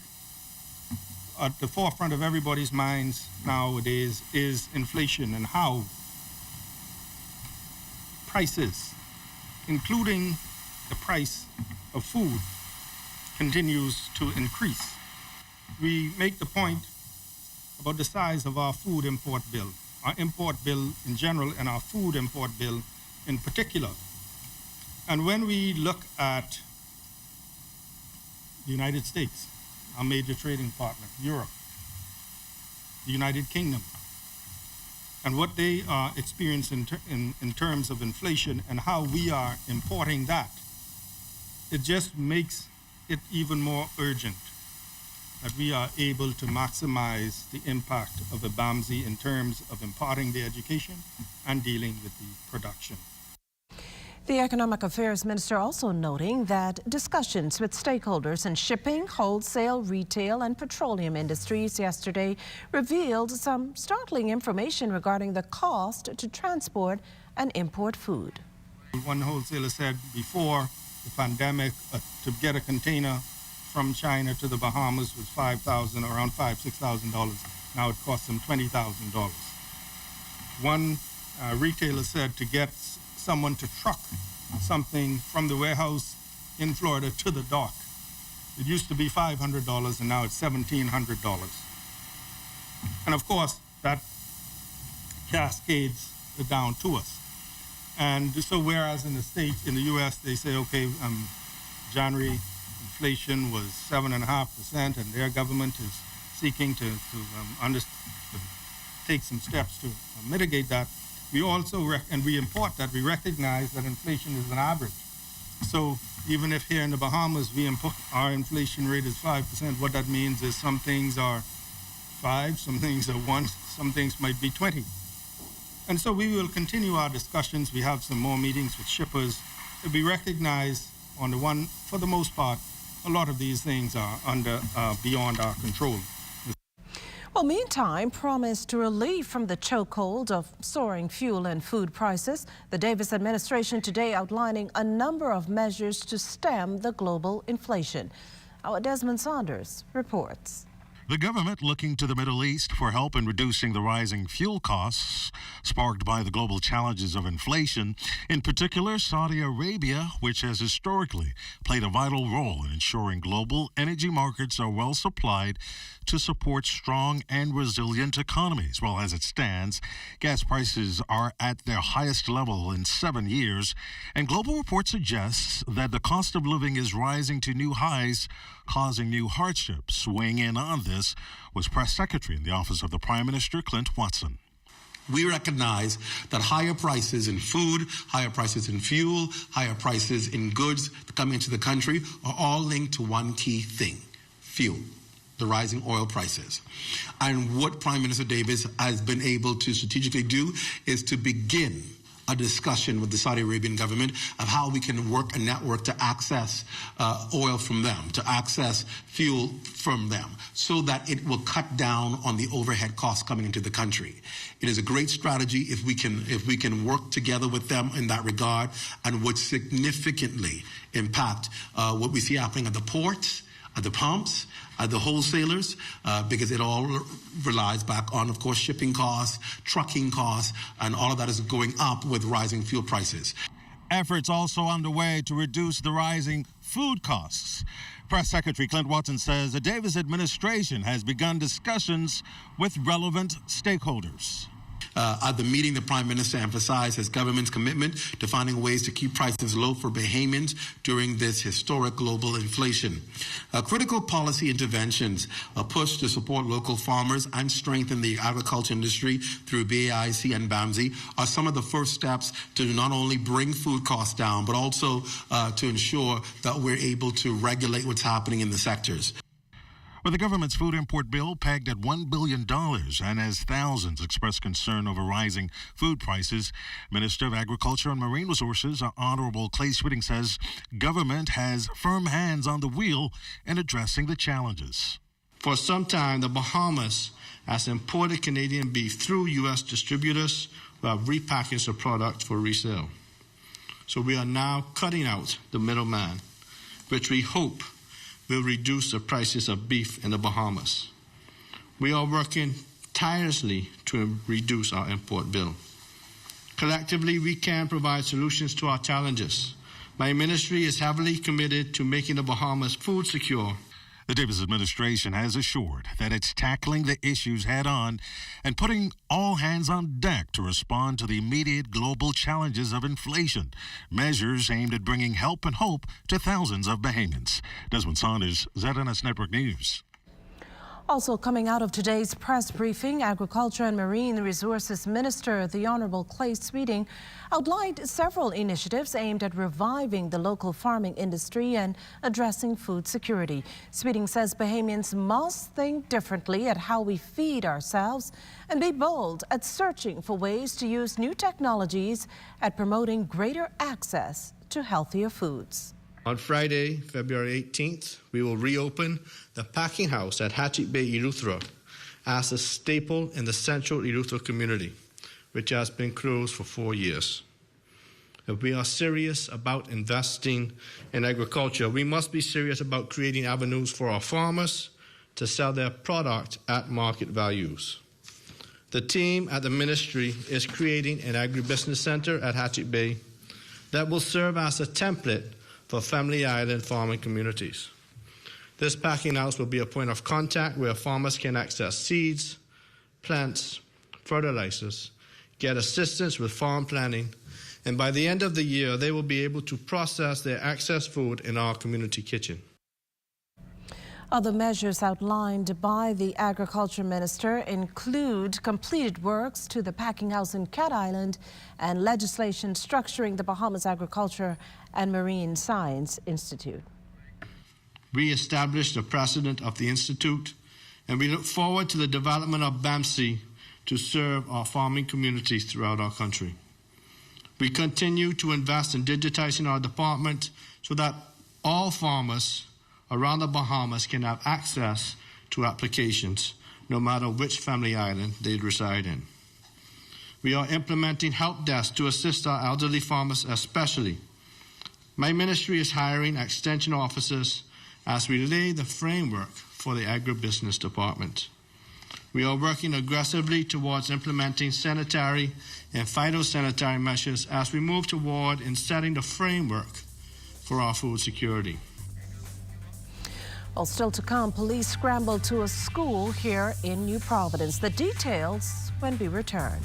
at the forefront of everybody's minds nowadays is inflation and how prices, including the price of food, continues to increase. We make the point about the size of our food import bill, our import bill in general and our food import bill in particular. And when we look at the United States, our major trading partner, Europe, the United Kingdom, and what they are experiencing in terms of inflation and how we are importing that, it just makes it even more urgent that we are able to maximize the impact of the BAMSI in terms of imparting the education and dealing with the production. The Economic Affairs Minister also noting that discussions with stakeholders in shipping, wholesale, retail, and petroleum industries yesterday revealed some startling information regarding the cost to transport and import food. One wholesaler said before the pandemic, to get a container from China to the Bahamas was $5,000, around $6,000. Now it costs them $20,000. One retailer said to get someone to truck something from the warehouse in Florida to the dock, it used to be $500 and now it's $1,700. And of course, that cascades down to us. And so whereas in the States, in the U.S., they say, okay, January inflation was 7.5%, and their government is seeking to take some steps to mitigate that. We also, and we import that, we recognize that inflation is an average. So even if here in the Bahamas our inflation rate is 5%, what that means is some things are 5, some things are 1, some things might be 20. And so we will continue our discussions. We have some more meetings with shippers. We recognize, for the most part, a lot of these things are beyond our control. Well, meantime, promised relief from the chokehold of soaring fuel and food prices. The Davis administration today outlining a number of measures to stem the global inflation. Our Desmond Saunders reports. The government looking to the Middle East for help in reducing the rising fuel costs sparked by the global challenges of inflation, in particular Saudi Arabia, which has historically played a vital role in ensuring global energy markets are well supplied to support strong and resilient economies. Well, as it stands, gas prices are at their highest level in 7 years, and global report suggests that the cost of living is rising to new highs, causing new hardships. Weighing in on this was Press Secretary in the Office of the Prime Minister, Clint Watson. We recognize that higher prices in food, higher prices in fuel, higher prices in goods coming into the country are all linked to one key thing: fuel, the rising oil prices. And what Prime Minister Davis has been able to strategically do is to begin a discussion with the Saudi Arabian government of how we can work a network to access oil from them, to access fuel from them, so that it will cut down on the overhead costs coming into the country. It is a great strategy if we can work together with them in that regard, and would significantly impact what we see happening at the ports, at the pumps, at the wholesalers, because it all relies back on, of course, shipping costs, trucking costs, and all of that is going up with rising fuel prices. Efforts also underway to reduce the rising food costs. Press Secretary Clint Watson says the Davis administration has begun discussions with relevant stakeholders. At the meeting, the Prime Minister emphasized his government's commitment to finding ways to keep prices low for Bahamians during this historic global inflation. Critical policy interventions, a push to support local farmers and strengthen the agriculture industry through BAIC and BAMSI are some of the first steps to not only bring food costs down, but also to ensure that we're able to regulate what's happening in the sectors. With the government's food import bill pegged at $1 billion, and as thousands express concern over rising food prices, Minister of Agriculture and Marine Resources, Honorable Clay Sweeting, says government has firm hands on the wheel in addressing the challenges. For some time, the Bahamas has imported Canadian beef through U.S. distributors who have repackaged the product for resale. So we are now cutting out the middleman, which we hope will reduce the prices of beef in the Bahamas. We are working tirelessly to reduce our import bill. Collectively, we can provide solutions to our challenges. My ministry is heavily committed to making the Bahamas food secure. The Davis administration has assured that it's tackling the issues head-on and putting all hands on deck to respond to the immediate global challenges of inflation, measures aimed at bringing help and hope to thousands of Bahamians. Desmond Saunders, ZNS Network News. Also coming out of today's press briefing, Agriculture and Marine Resources Minister, the Honorable Clay Sweeting, outlined several initiatives aimed at reviving the local farming industry and addressing food security. Sweeting says Bahamians must think differently at how we feed ourselves and be bold at searching for ways to use new technologies at promoting greater access to healthier foods. On Friday, February 18th, we will reopen the packing house at Hatchet Bay, Eleuthera, as a staple in the central Eleuthera community, which has been closed for 4 years. If we are serious about investing in agriculture, we must be serious about creating avenues for our farmers to sell their product at market values. The team at the ministry is creating an agribusiness center at Hatchet Bay that will serve as a template for Family Island farming communities. This packing house will be a point of contact where farmers can access seeds, plants, fertilizers, get assistance with farm planning, and by the end of the year, they will be able to process their excess food in our community kitchen. Other measures outlined by the Agriculture Minister include completed works to the packing house in Cat Island and legislation structuring the Bahamas Agriculture and Marine Science Institute. We established the precedent of the Institute, and we look forward to the development of BAMC to serve our farming communities throughout our country. We continue to invest in digitizing our department so that all farmers around the Bahamas can have access to applications, no matter which family island they reside in. We are implementing help desks to assist our elderly farmers especially. My ministry is hiring extension officers as we lay the framework for the Agribusiness department. We are working aggressively towards implementing sanitary and phytosanitary measures as we move toward in setting the framework for our food security. Well, still to come, police scrambled to a school here in New Providence. The details when we return.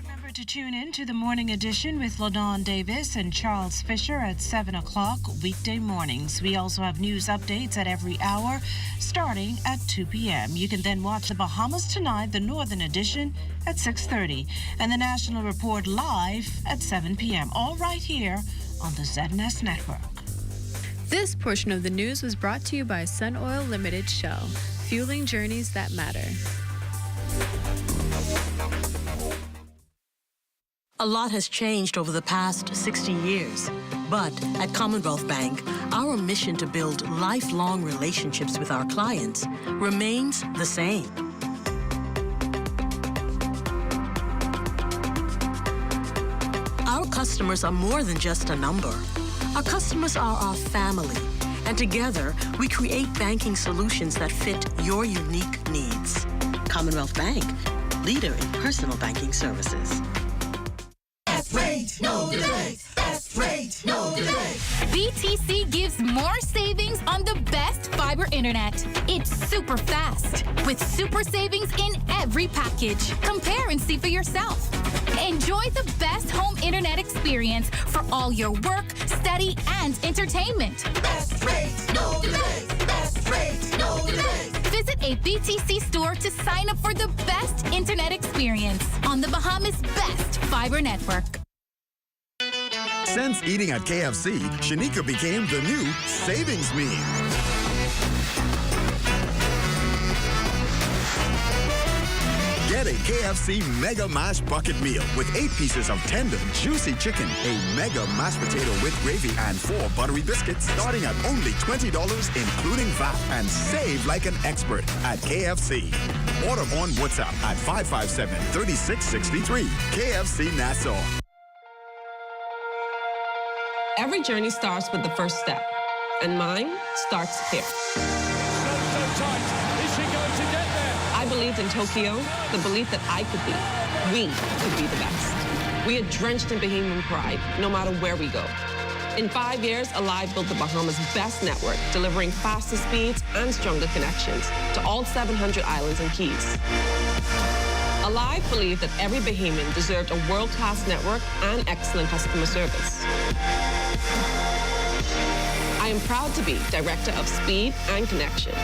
Remember to tune in to the morning edition with LaDawn Davis and Charles Fisher at 7 o'clock weekday mornings. We also have news updates at every hour starting at 2 p.m. You can then watch the Bahamas Tonight, the Northern Edition, at 6:30 and the National Report live at 7 p.m. All right here on the ZNS Network. This portion of the news was brought to you by Sun Oil Limited Shell, fueling journeys that matter. A lot has changed over the past 60 years, but at Commonwealth Bank, our mission to build lifelong relationships with our clients remains the same. Our customers are more than just a number. Our customers are our family, and together we create banking solutions that fit your unique needs. Commonwealth Bank, leader in personal banking services. Best rate, no delay. Best rate, no delay. BTC gives more savings on the best fiber internet. It's super fast with super savings in every package. Compare and see for yourself. Enjoy the best home internet experience for all your work, study, and entertainment. Best rate, no delay. Best rate, no delay. Visit a BTC store to sign up for the best internet experience on the Bahamas' best fiber network. Since eating at KFC, Shanika became the new savings meme. Get a KFC Mega Mash Bucket Meal with 8 pieces of tender, juicy chicken, a mega mashed potato with gravy, and 4 buttery biscuits, starting at only $20, including VAT, and save like an expert at KFC. Order on WhatsApp at 557-3663. KFC Nassau. Every journey starts with the first step, and mine starts here. I believed in Tokyo, the belief that I could be, we could be the best. We are drenched in Bahamian pride, no matter where we go. In 5 years, Alive built the Bahamas' best network, delivering faster speeds and stronger connections to all 700 islands and keys. Alive believed that every Bahamian deserved a world-class network and excellent customer service. I am proud to be Director of Speed and Connection.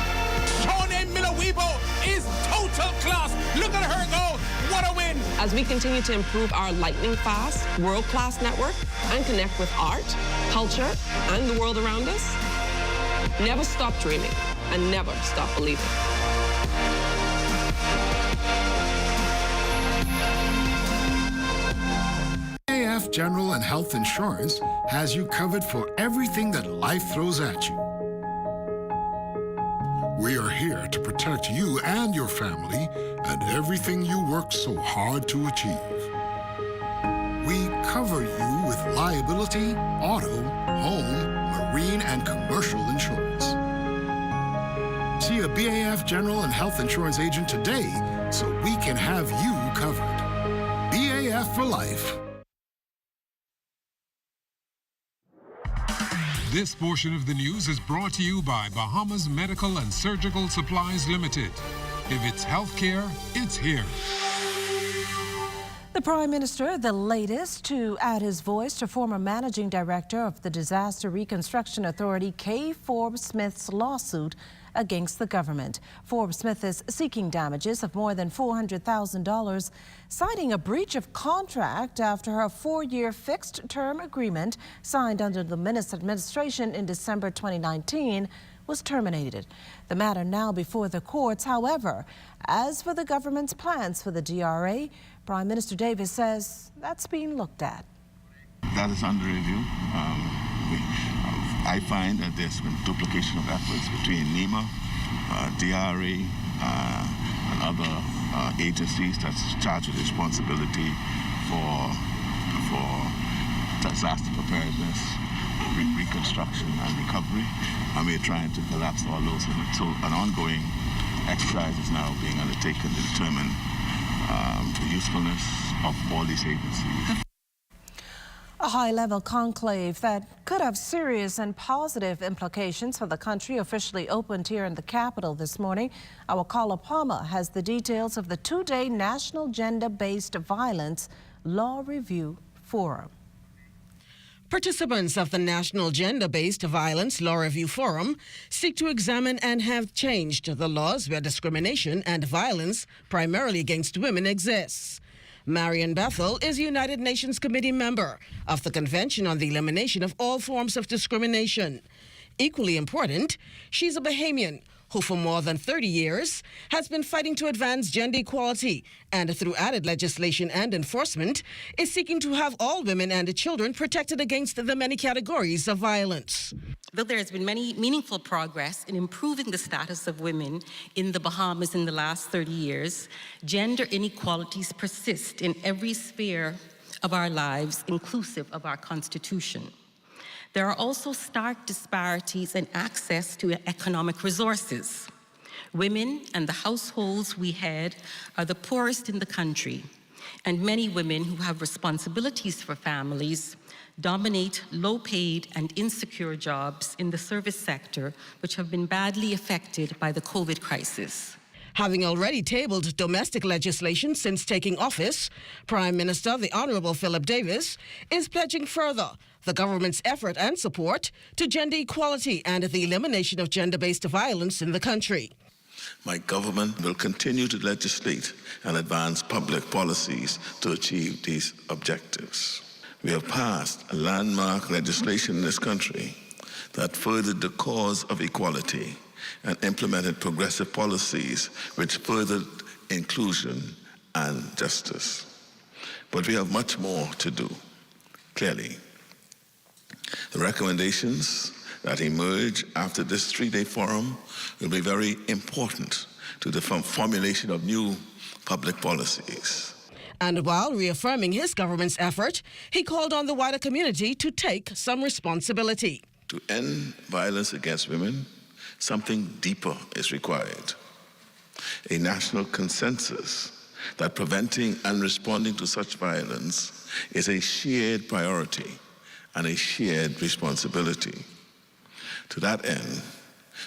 Is total class. Look at her go. What a win. As we continue to improve our lightning fast, world-class network and connect with art, culture, and the world around us, never stop dreaming and never stop believing. AF General and Health Insurance has you covered for everything that life throws at you. We are here to protect you and your family and everything you worked so hard to achieve. We cover you with liability, auto, home, marine, and commercial insurance. See a BAF General and Health Insurance agent today so we can have you covered. BAF for life. This portion of the news is brought to you by Bahamas Medical and Surgical Supplies Limited. If it's healthcare, it's here. The Prime Minister, the latest to add his voice to former Managing Director of the Disaster Reconstruction Authority, Kay Forbes Smith's lawsuit against the government. Forbes Smith is seeking damages of more than $400,000, citing a breach of contract after her 4-year fixed-term agreement signed under the Minnis administration in December 2019 was terminated. The matter now before the courts. However, as for the government's plans for the DRA, Prime Minister Davis says that's being looked at. That is under review. I find that there's been duplication of efforts between NEMA, DRA, and other agencies that's charged with responsibility for disaster preparedness, reconstruction, and recovery. And we're trying to collapse all those. So an ongoing exercise is now being undertaken to determine the usefulness of all these agencies. A high-level conclave that could have serious and positive implications for the country officially opened here in the capital this morning. Our Carla Palmer has the details of the 2-day National Gender-Based Violence Law Review Forum. Participants of the National Gender-Based Violence Law Review Forum seek to examine and have changed the laws where discrimination and violence, primarily against women, exists. Marian Bethel is a United Nations Committee member of the Convention on the Elimination of All Forms of Discrimination. Equally important, she's a Bahamian who for more than 30 years has been fighting to advance gender equality and through added legislation and enforcement is seeking to have all women and children protected against the many categories of violence. Though there has been many meaningful progress in improving the status of women in the Bahamas in the last 30 years, gender inequalities persist in every sphere of our lives, inclusive of our Constitution. There are also stark disparities in access to economic resources. Women and the households we head are the poorest in the country, and many women who have responsibilities for families dominate low-paid and insecure jobs in the service sector, which have been badly affected by the COVID crisis. Having already tabled domestic legislation since taking office, Prime Minister the Honourable Philip Davis is pledging further the government's effort and support to gender equality and the elimination of gender-based violence in the country. My government will continue to legislate and advance public policies to achieve these objectives. We have passed a landmark legislation in this country that furthered the cause of equality and implemented progressive policies which furthered inclusion and justice. But we have much more to do, clearly. The recommendations that emerge after this 3-day forum will be very important to the formulation of new public policies. And while reaffirming his government's effort, he called on the wider community to take some responsibility. To end violence against women, something deeper is required. A national consensus that preventing and responding to such violence is a shared priority and a shared responsibility. To that end,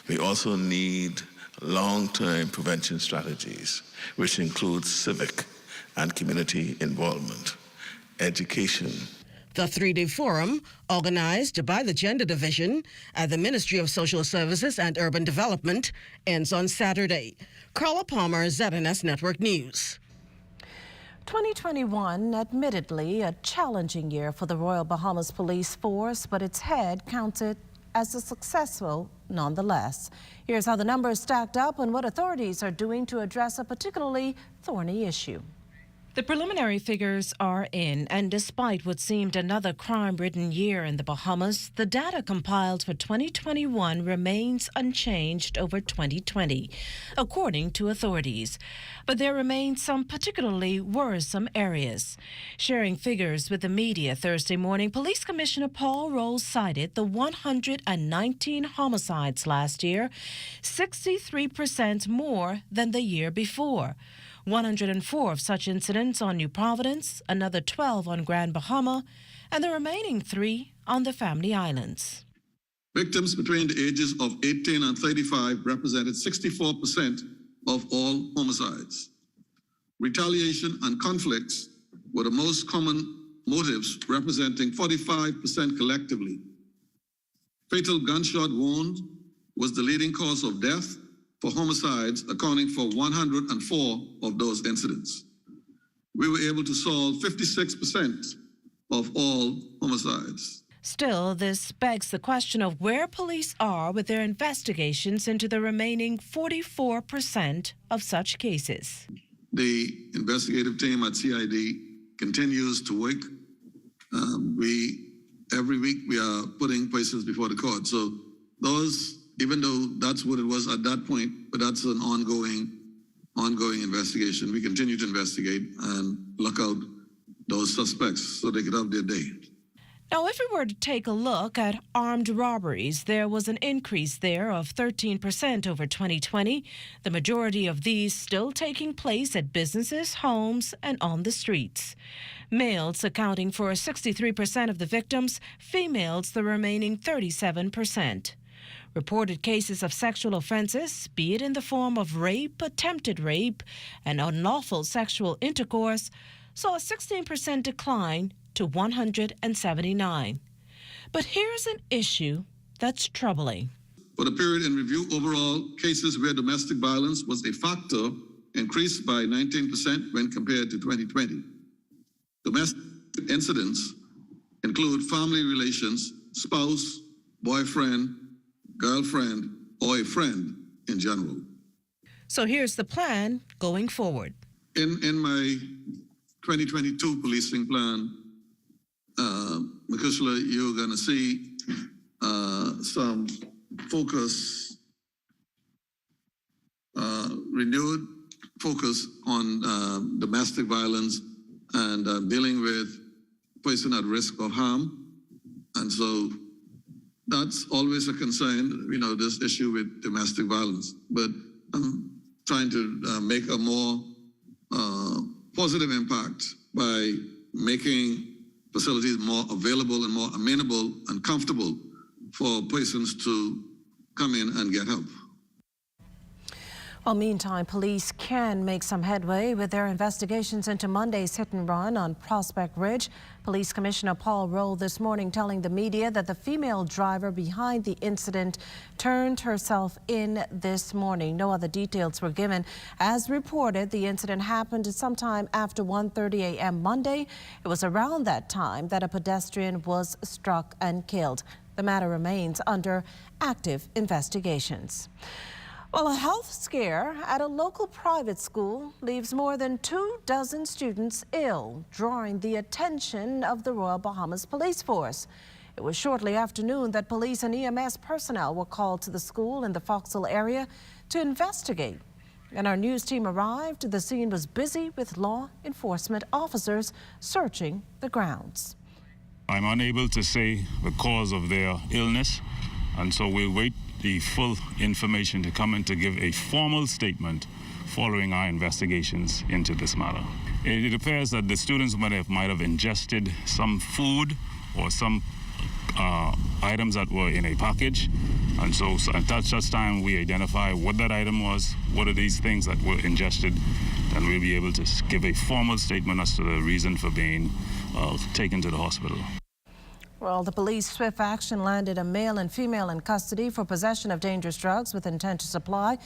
we also need long-term prevention strategies, which include civic and community involvement, education. The 3-day forum, organized by the Gender Division at the Ministry of Social Services and Urban Development, ends on Saturday. Carla Palmer, ZNS Network News. 2021, admittedly a challenging year for the Royal Bahamas Police Force, but its head counts it as a successful nonetheless. Here's how the numbers stacked up and what authorities are doing to address a particularly thorny issue. The preliminary figures are in, and despite what seemed another crime-ridden year in the Bahamas, the data compiled for 2021 remains unchanged over 2020, according to authorities. But there remain some particularly worrisome areas. Sharing figures with the media Thursday morning, Police Commissioner Paul Rose cited the 119 homicides last year, 63% more than the year before. 104 of such incidents on New Providence, another 12 on Grand Bahama, and the remaining 3 on the Family Islands. Victims between the ages of 18 and 35 represented 64% of all homicides. Retaliation and conflicts were the most common motives, representing 45% collectively. Fatal gunshot wound was the leading cause of death for homicides, accounting for 104 of those incidents. We were able to solve 56% of all homicides. Still, this begs the question of where police are with their investigations into the remaining 44% of such cases. The investigative team at CID continues to work. Every week we are putting persons before the court. So those, even though that's what it was at that point, but that's an ongoing investigation. We continue to investigate and look out those suspects so they could have their day. Now, if we were to take a look at armed robberies, there was an increase there of 13% over 2020, the majority of these still taking place at businesses, homes, and on the streets. Males accounting for 63% of the victims, females the remaining 37%. Reported cases of sexual offenses, be it in the form of rape, attempted rape, and unlawful sexual intercourse, saw a 16% decline to 179. But here's an issue that's troubling. For the period in review, overall cases where domestic violence was a factor increased by 19% when compared to 2020. Domestic incidents include family relations, spouse, boyfriend, girlfriend, or a friend in general. So here's the plan going forward. In my 2022 policing plan, Makushla, you're going to see some focus, renewed focus on domestic violence and dealing with person at risk of harm. And so that's always a concern, this issue with domestic violence. But I'm trying to make a more positive impact by making facilities more available and more amenable and comfortable for persons to come in and get help. Well, meantime, police can make some headway with their investigations into Monday's hit and run on Prospect Ridge. Police Commissioner Paul Rowe this morning telling the media that the female driver behind the incident turned herself in this morning. No other details were given. As reported, the incident happened sometime after 1:30 a.m. Monday. It was around that time that a pedestrian was struck and killed. The matter remains under active investigations. Well, a health scare at a local private school leaves more than 24 students ill, drawing the attention of the Royal Bahamas Police Force. It was shortly after noon that police and EMS personnel were called to the school in the Foxhill area to investigate. And our news team arrived. The scene was busy with law enforcement officers searching the grounds. I'm unable to say the cause of their illness, and so we'll wait the full information to come in to give a formal statement following our investigations into this matter. It appears that the students might have ingested some food or some items that were in a package, and so at that time we identify what that item was, what are these things that were ingested, and we'll be able to give a formal statement as to the reason for being taken to the hospital. Well, the police swift action landed a male and female in custody for possession of dangerous drugs with intent to supply,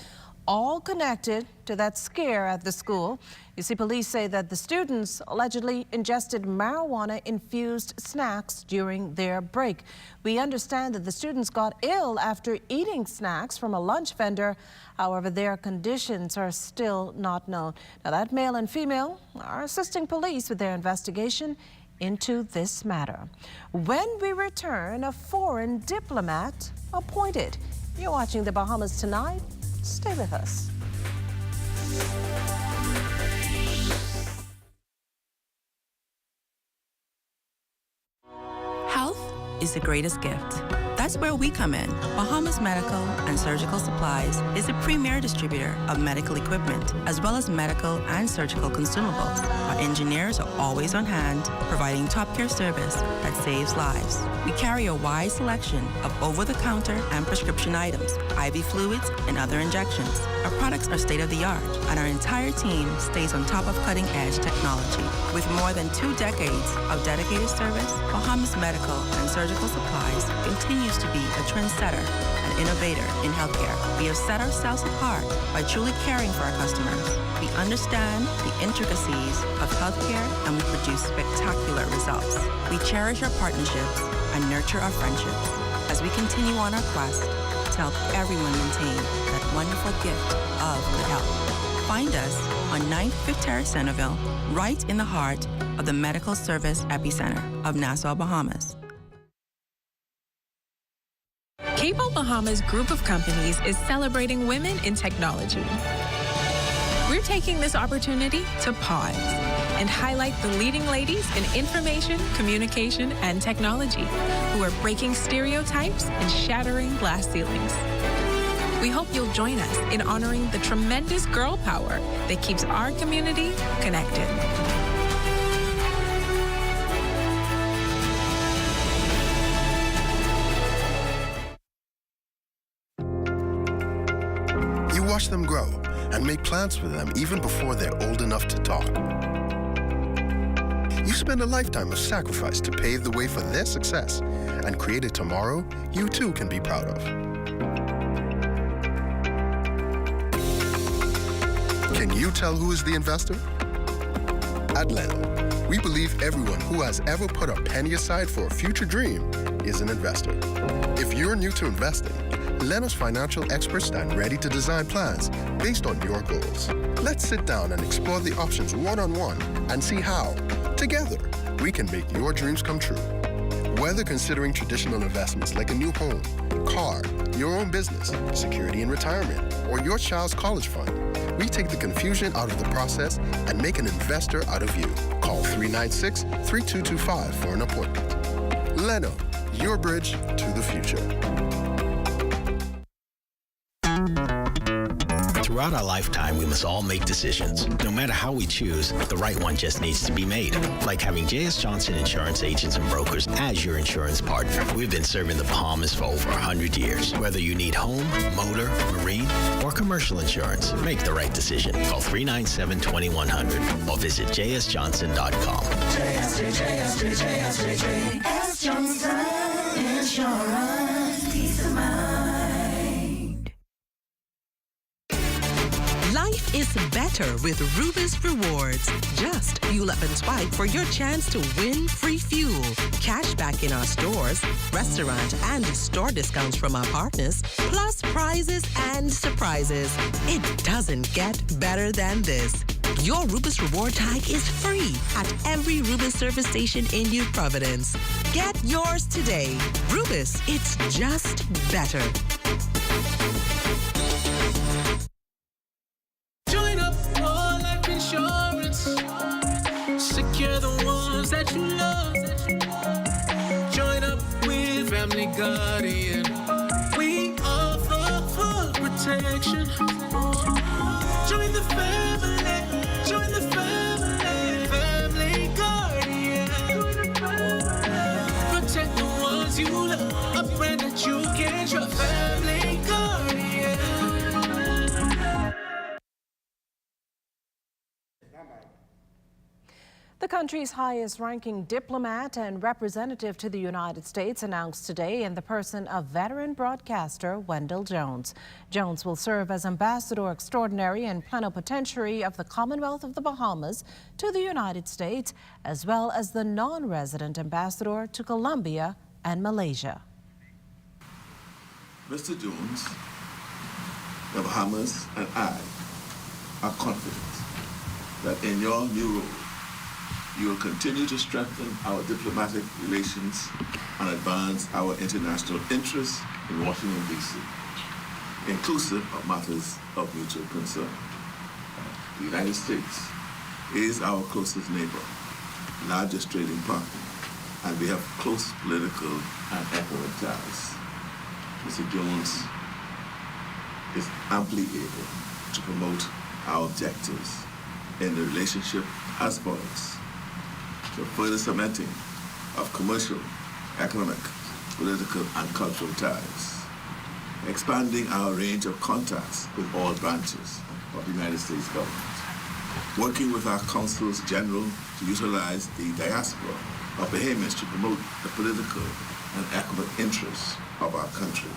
all connected to that scare at the school. You see, police say that the students allegedly ingested marijuana-infused snacks during their break. We understand that the students got ill after eating snacks from a lunch vendor. However, their conditions are still not known. Now, that male and female are assisting police with their investigation into this matter. When we return, a foreign diplomat appointed. You're watching the Bahamas Tonight. Stay with us. Health is the greatest gift. That's where we come in. Bahamas Medical and Surgical Supplies is a premier distributor of medical equipment, as well as medical and surgical consumables. Our engineers are always on hand, providing top-care service that saves lives. We carry a wide selection of over-the-counter and prescription items, IV fluids, and other injections. Our products are state-of-the-art, and our entire team stays on top of cutting-edge technology. With more than 2 decades of dedicated service, Bahamas Medical and Surgical Supplies continues to be a trendsetter and innovator in healthcare. We have set ourselves apart by truly caring for our customers. We understand the intricacies of healthcare, and we produce spectacular results. We cherish our partnerships and nurture our friendships as we continue on our quest to help everyone maintain that wonderful gift of good health. Find us on 9th Fifth Terrace, Centerville, right in the heart of the medical service epicenter of Nassau, Bahamas. Cable Bahamas Group of Companies is celebrating women in technology. We're taking this opportunity to pause and highlight the leading ladies in information, communication, and technology who are breaking stereotypes and shattering glass ceilings. We hope you'll join us in honoring the tremendous girl power that keeps our community connected. You watch them grow and make plans for them even before they're old enough to talk. You spend a lifetime of sacrifice to pave the way for their success and create a tomorrow you too can be proud of. Can you tell who is the investor? At Leno, we believe everyone who has ever put a penny aside for a future dream is an investor. If you're new to investing, Leno's financial experts stand ready to design plans based on your goals. Let's sit down and explore the options one-on-one and see how, together, we can make your dreams come true. Whether considering traditional investments like a new home, car, your own business, security in retirement, or your child's college fund, we take the confusion out of the process and make an investor out of you. Call 396-3225 for an appointment. Leno, your bridge to the future. Throughout our lifetime, we must all make decisions. No matter how we choose, the right one just needs to be made. Like having J.S. Johnson Insurance Agents and Brokers as your insurance partner. We've been serving the Bahamas for over 100 years. Whether you need home, motor, marine, or commercial insurance, make the right decision. Call 397-2100 or visit jsjohnson.com. JS Johnson Insurance, peace of mind. Life is better with Rubis Rewards. Just fuel up and swipe for your chance to win free fuel, cash back in our stores, restaurant and store discounts from our partners, plus prizes and surprises. It doesn't get better than this. Your Rubis Reward tag is free at every Rubis service station in New Providence. Get yours today. Rubis, it's just better. Join up for life insurance. Secure the ones that you love. Join up with Family Guardian. We offer full protection. Join the family. Join the family. Family Guardian. Protect the ones you love. A friend that you can trust. Family Guardian. The country's highest-ranking diplomat and representative to the United States announced today in the person of veteran broadcaster Wendell Jones. Jones will serve as Ambassador Extraordinary and Plenipotentiary of the Commonwealth of the Bahamas to the United States, as well as the non-resident ambassador to Colombia and Malaysia. Mr. Jones, the Bahamas, and I are confident that in your new role, you will continue to strengthen our diplomatic relations and advance our international interests in Washington, D.C., inclusive of matters of mutual concern. The United States is our closest neighbor, largest trading partner, and we have close political and economic ties. Mr. Jones is amply able to promote our objectives in the relationship as follows: the further cementing of commercial, economic, political, and cultural ties, expanding our range of contacts with all branches of the United States government, working with our consuls general to utilize the diaspora of Bahamians to promote the political and economic interests of our country.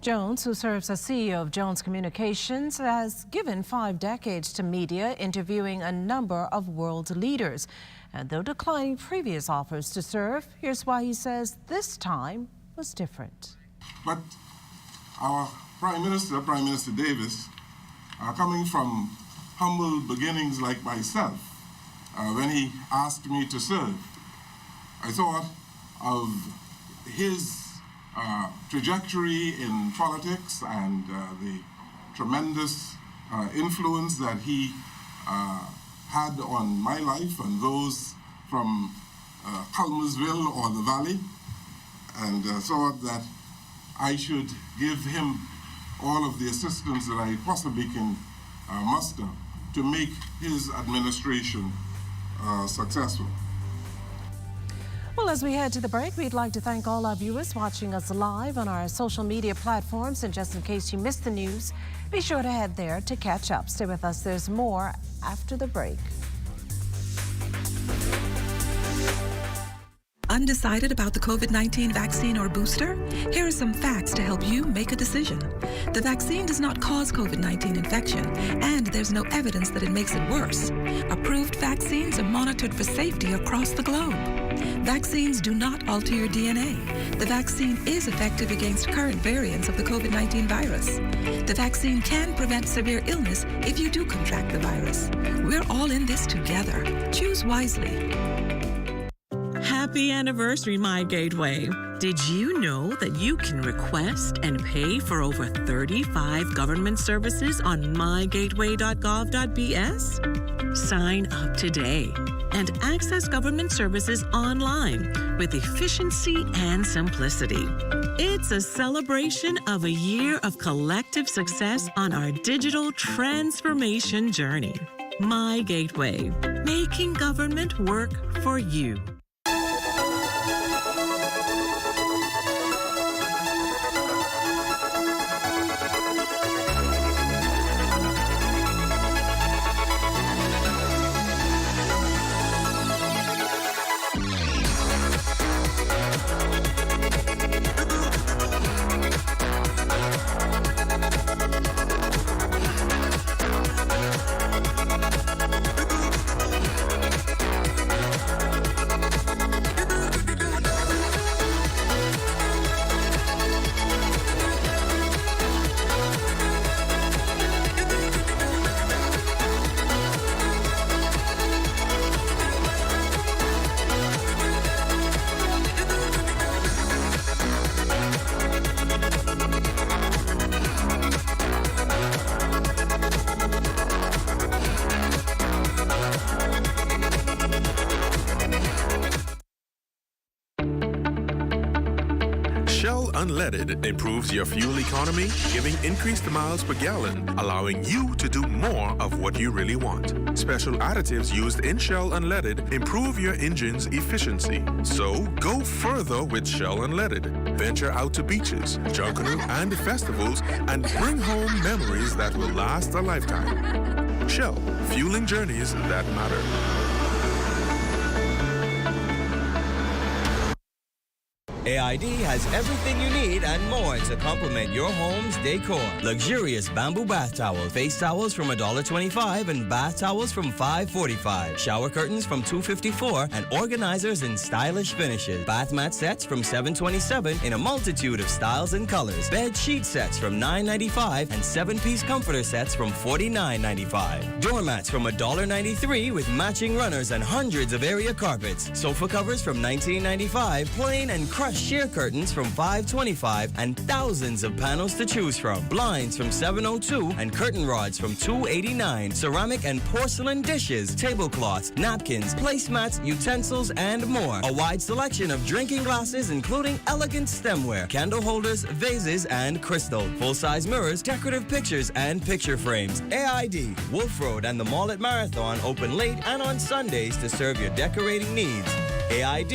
Jones, who serves as CEO of Jones Communications, has given 5 decades to media, interviewing a number of world leaders. And though declining previous offers to serve, here's why he says this time was different. But our Prime Minister Davis, coming from humble beginnings like myself, when he asked me to serve, I thought of his trajectory in politics and the tremendous influence that he had on my life and those from Culmersville or the Valley, and thought that I should give him all of the assistance that I possibly can muster to make his administration successful. Well, as we head to the break, we'd like to thank all our viewers watching us live on our social media platforms. And just in case you missed the news, be sure to head there to catch up. Stay with us. There's more after the break. Undecided about the COVID-19 vaccine or booster? Here are some facts to help you make a decision. The vaccine does not cause COVID-19 infection, and there's no evidence that it makes it worse. Approved vaccines are monitored for safety across the globe. Vaccines do not alter your DNA. The vaccine is effective against current variants of the COVID-19 virus. The vaccine can prevent severe illness if you do contract the virus. We're all in this together. Choose wisely. Happy anniversary, My Gateway. Did you know that you can request and pay for over 35 government services on mygateway.gov.bs? Sign up today and access government services online with efficiency and simplicity. It's a celebration of a year of collective success on our digital transformation journey. My Gateway, making government work for you. Unleaded improves your fuel economy, giving increased miles per gallon, allowing you to do more of what you really want. Special additives used in Shell Unleaded improve your engine's efficiency. So go further with Shell Unleaded. Venture out to beaches, Junkanoo, and festivals and bring home memories that will last a lifetime. Shell, fueling journeys that matter. AID has everything you need and more to complement your home's decor. Luxurious bamboo bath towels, face towels from $1.25 and bath towels from $5.45. Shower curtains from $2.54 and organizers in stylish finishes. Bath mat sets from $7.27 in a multitude of styles and colors. Bed sheet sets from $9.95 and 7-piece comforter sets from $49.95. Doormats from $1.93 with matching runners and hundreds of area carpets. Sofa covers from $19.95, plain and crushed Fresh sheer curtains from $525 and thousands of panels to choose from. Blinds from $702 and curtain rods from $289. Ceramic and porcelain dishes, tablecloths, napkins, placemats, utensils, and more. A wide selection of drinking glasses, including elegant stemware, candle holders, vases, and crystal. Full-size mirrors, decorative pictures, and picture frames. AID, Wolf Road, and the Mall at Marathon open late and on Sundays to serve your decorating needs. AID,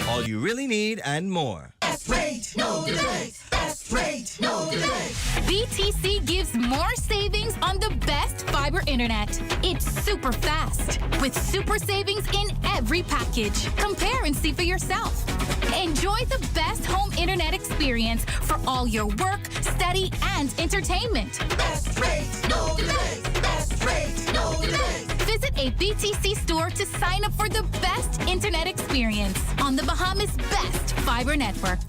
all you really need and more. Best rate, no delays. Best rate, no delays. BTC gives more savings on the best fiber internet. It's super fast with super savings in every package. Compare and see for yourself. Enjoy the best home internet experience for all your work, study, and entertainment. Best rate, no delays. Best rate, no delays. Visit a BTC store to sign up for the best internet experience on the Bahamas' best fiber network.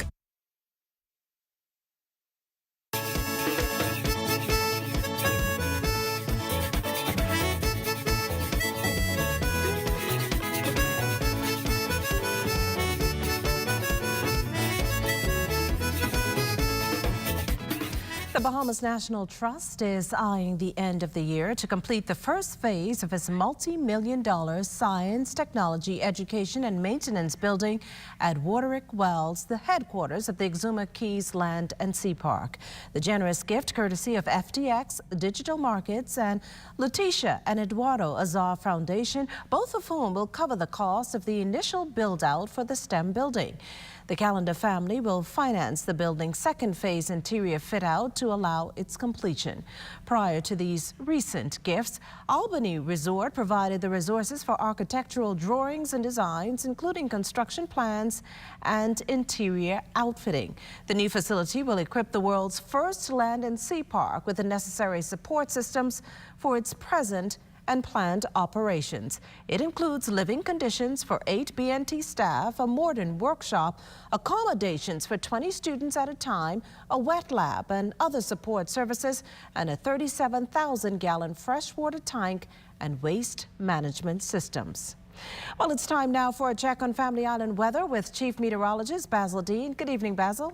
The Bahamas National Trust is eyeing the end of the year to complete the first phase of its multi-million-dollar science, technology, education, and maintenance building at Waterick Wells, the headquarters of the Exuma Keys Land and Sea Park. The generous gift, courtesy of FTX, Digital Markets, and Letitia and Eduardo Azar Foundation, both of whom will cover the cost of the initial build-out for the STEM building. The Calendar family will finance the building's second phase interior fit-out to allow its completion. Prior to these recent gifts, Albany Resort provided the resources for architectural drawings and designs, including construction plans and interior outfitting. The new facility will equip the world's first land and sea park with the necessary support systems for its present and planned operations. It includes living conditions for 8 BNT staff, a modern workshop, accommodations for 20 students at a time, a wet lab and other support services, and a 37,000-gallon freshwater tank and waste management systems. Well, it's time now for a check on Family Island weather with Chief Meteorologist Basil Dean. Good evening, Basil.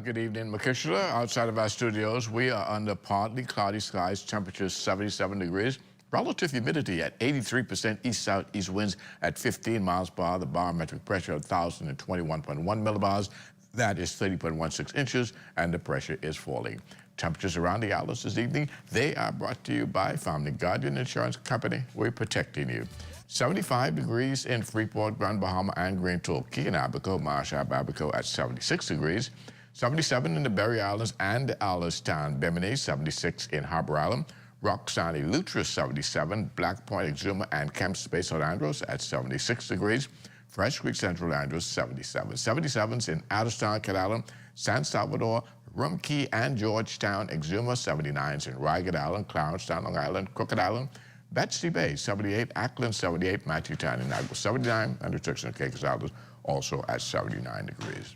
Good evening, Makishla. Outside of our studios, we are under partly cloudy skies, temperatures 77 degrees, relative humidity at 83%, east-southeast winds at 15 miles per hour, the barometric pressure of 1,021.1 millibars, that is 30.16 inches, and the pressure is falling. Temperatures around the outlets this evening, they are brought to you by Family Guardian Insurance Company. We're protecting you. 75 degrees in Freeport, Grand Bahama, and Green Torquay, in Abaco, Marshall, Abaco at 76 degrees. 77 in the Berry Islands and Alice Town, Bimini, 76 in Harbor Island, Rock Sandy, Lutris, 77, Black Point, Exuma, and Camp Space, St. Andrews at 76 degrees, Fresh Creek, Central Andrews, 77. 77s in Adderstown, Cat Island, San Salvador, Rum Key, and Georgetown, Exuma, 79s in Ragged Island, Clarencetown, Long Island, Crooked Island, Betsy Bay, 78, Ackland, 78, Matthewtown, and Niagara, 79, and the Turks and Caicos Islands also at 79 degrees.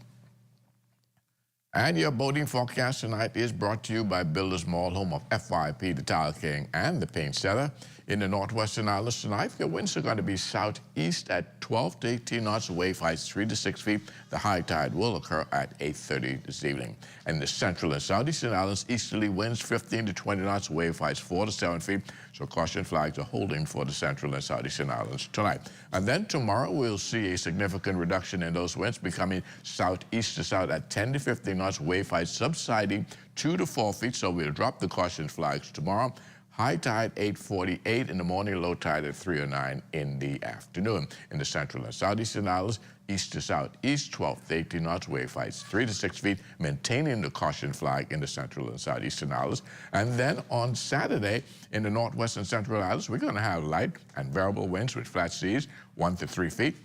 And your boating forecast tonight is brought to you by Builders Mall, home of FYP, the Tile King, and the Paint Setter. In the northwestern islands tonight, your winds are going to be southeast at 12 to 18 knots, wave heights 3 to 6 feet. The high tide will occur at 8:30 this evening. And the central and southeastern islands, easterly winds 15 to 20 knots, wave heights 4 to 7 feet. So caution flags are holding for the central and southeastern islands tonight. And then tomorrow, we'll see a significant reduction in those winds, becoming southeast to south at 10 to 15 knots, wave heights subsiding 2 to 4 feet. So we'll drop the caution flags tomorrow. High tide 8:48 in the morning, low tide at 3:09 in the afternoon. In the central and southeastern islands, east to southeast, 12 to 18 knots, wave heights 3 to 6 feet, maintaining the caution flag in the central and southeastern islands. And then on Saturday, in the northwest and central islands, we're going to have light and variable winds with flat seas, 1 to 3 feet.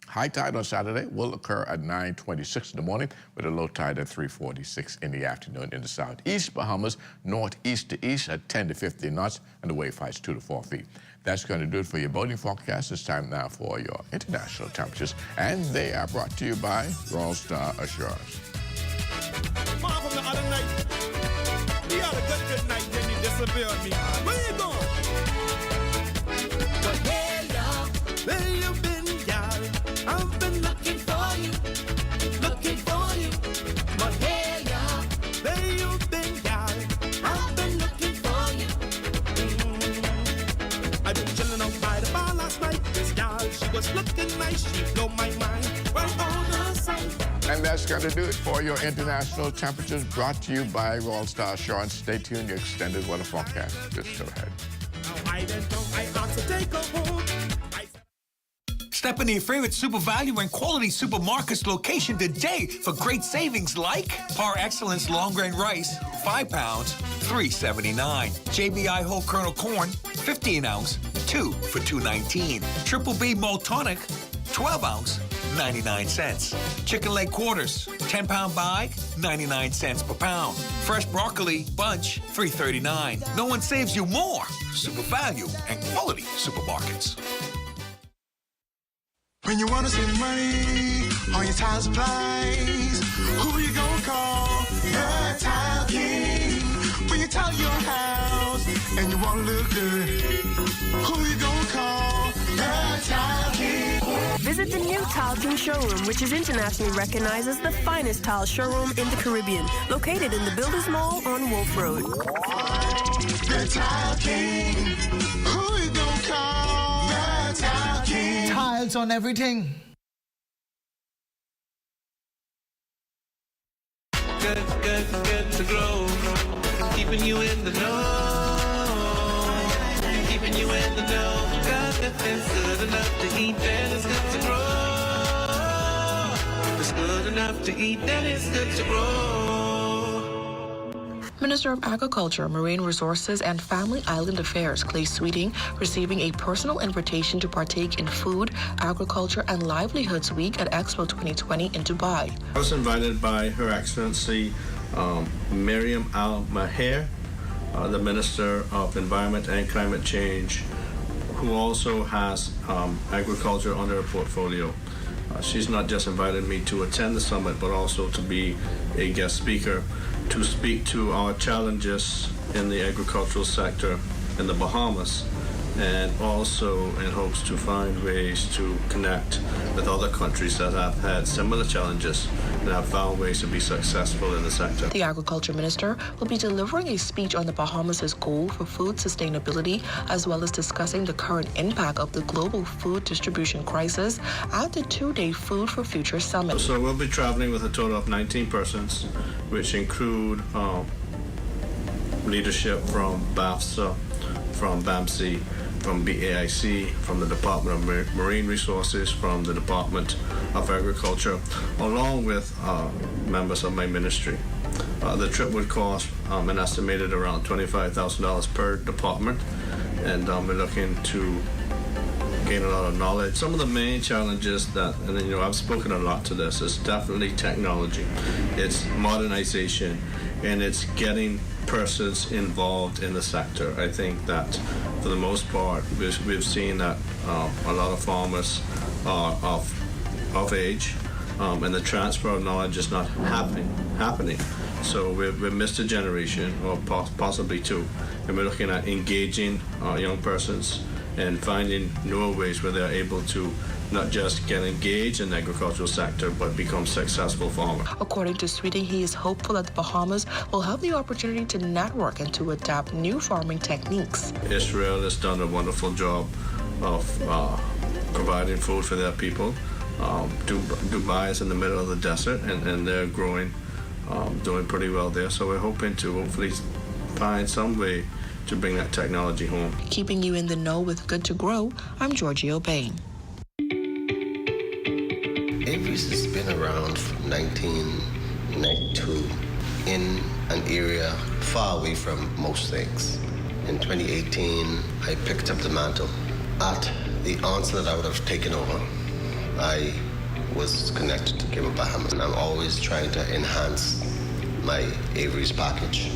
High tide on Saturday will occur at 9:26 in the morning with a low tide at 3:46 in the afternoon. In the southeast Bahamas, northeast to east at 10 to 15 knots and the wave heights 2 to 4 feet. That's going to do it for your boating forecast. It's time now for your international temperatures, and they are brought to you by Royal Star Assurance. Mom, from the other night, we had a good night, then you disappeared on me. Where you going? But hey, y'all, where you been, y'all? I've been looking for you. And that's going to do it for your international temperatures, brought to you by Royal Star Assurance. Stay tuned, your extended weather forecast just still ahead. Step into your favorite Super Value and Quality Supermarkets location today for great savings like Par Excellence long grain rice, 5 pounds, $3.79. JBI whole kernel corn, 15 ounce, 2 for $2.19. Triple B malt tonic, 12 ounce, 99 cents. Chicken leg quarters, 10-pound bag, 99 cents per pound. Fresh broccoli bunch, $3.39. No one saves you more. Super Value and Quality Supermarkets. When you wanna save money on your tile supplies, who you gonna call? The Tile King. When you tile your house and you wanna look good, who you gonna call? The Tile King. Visit the new Tile King showroom, which is internationally recognized as the finest tile showroom in the Caribbean, located in the Builders Mall on Wolf Road. The Tile King. Who you gonna call? The Tile King. Tiles on everything. Good to grow. Keeping you in the know. Keeping you in the know. God, it's good enough to eat, then it's good to grow. It's good enough to eat, then it's good to grow. Minister of Agriculture, Marine Resources and Family Island Affairs, Clay Sweeting, receiving a personal invitation to partake in Food, Agriculture and Livelihoods Week at Expo 2020 in Dubai. I was invited by Her Excellency Miriam Al-Maher, the Minister of Environment and Climate Change, who also has agriculture under her portfolio. She's not just invited me to attend the summit, but also to be a guest speaker to speak to our challenges in the agricultural sector in the Bahamas, and also in hopes to find ways to connect with other countries that have had similar challenges and have found ways to be successful in the sector. The Agriculture Minister will be delivering a speech on the Bahamas' goal for food sustainability, as well as discussing the current impact of the global food distribution crisis at the two-day Food for Future Summit. So we'll be traveling with a total of 19 persons, which include leadership from BAFSA, from BAMC, from BAIC, from the Department of Marine Resources, from the Department of Agriculture, along with members of my ministry. The trip would cost an estimated around $25,000 per department, and we're looking to gain a lot of knowledge. Some of the main challenges that, and you know, I've spoken a lot to this, is definitely technology. It's modernization, and it's getting persons involved in the sector. I think that for the most part, we've seen that a lot of farmers are of age, and the transfer of knowledge is not happening. So we've missed a generation, or possibly two, and we're looking at engaging young persons and finding newer ways where they're able to not just get engaged in the agricultural sector, but become successful farmers. According to Sweeting, he is hopeful that the Bahamas will have the opportunity to network and to adapt new farming techniques. Israel has done a wonderful job of providing food for their people. Dubai is in the middle of the desert, and they're growing, doing pretty well there. So we're hoping to hopefully find some way to bring that technology home. Keeping you in the know with Good to Grow, I'm Giorgio Bain. Avery's has been around from 1992 in an area far away from most things. In 2018, I picked up the mantle. At the onset I would have taken over, I was connected to Give Bahamas, and I'm always trying to enhance my Avery's package.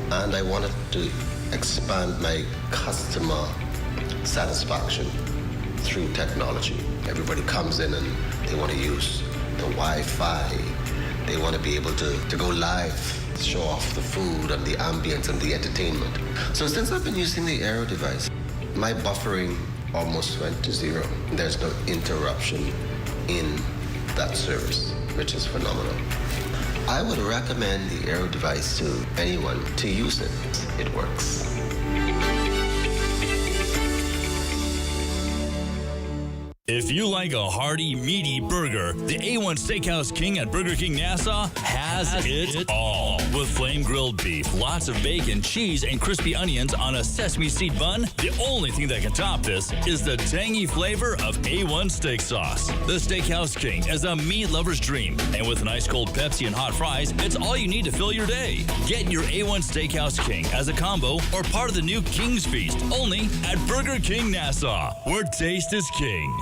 And I wanted to expand my customer satisfaction through technology. Everybody comes in and they want to use the Wi-Fi. They want to be able to go live, show off the food and the ambience and the entertainment. So since I've been using the Aero device, my buffering almost went to zero. There's no interruption in that service, which is phenomenal. I would recommend the Aero device to anyone to use it. It works. If you like a hearty, meaty burger, the A1 Steakhouse King at Burger King Nassau has it all. With flame-grilled beef, lots of bacon, cheese, and crispy onions on a sesame seed bun, the only thing that can top this is the tangy flavor of A1 steak sauce. The Steakhouse King is a meat lover's dream, and with an ice-cold Pepsi and hot fries, it's all you need to fill your day. Get your A1 Steakhouse King as a combo or part of the new King's Feast, only at Burger King Nassau, where taste is king.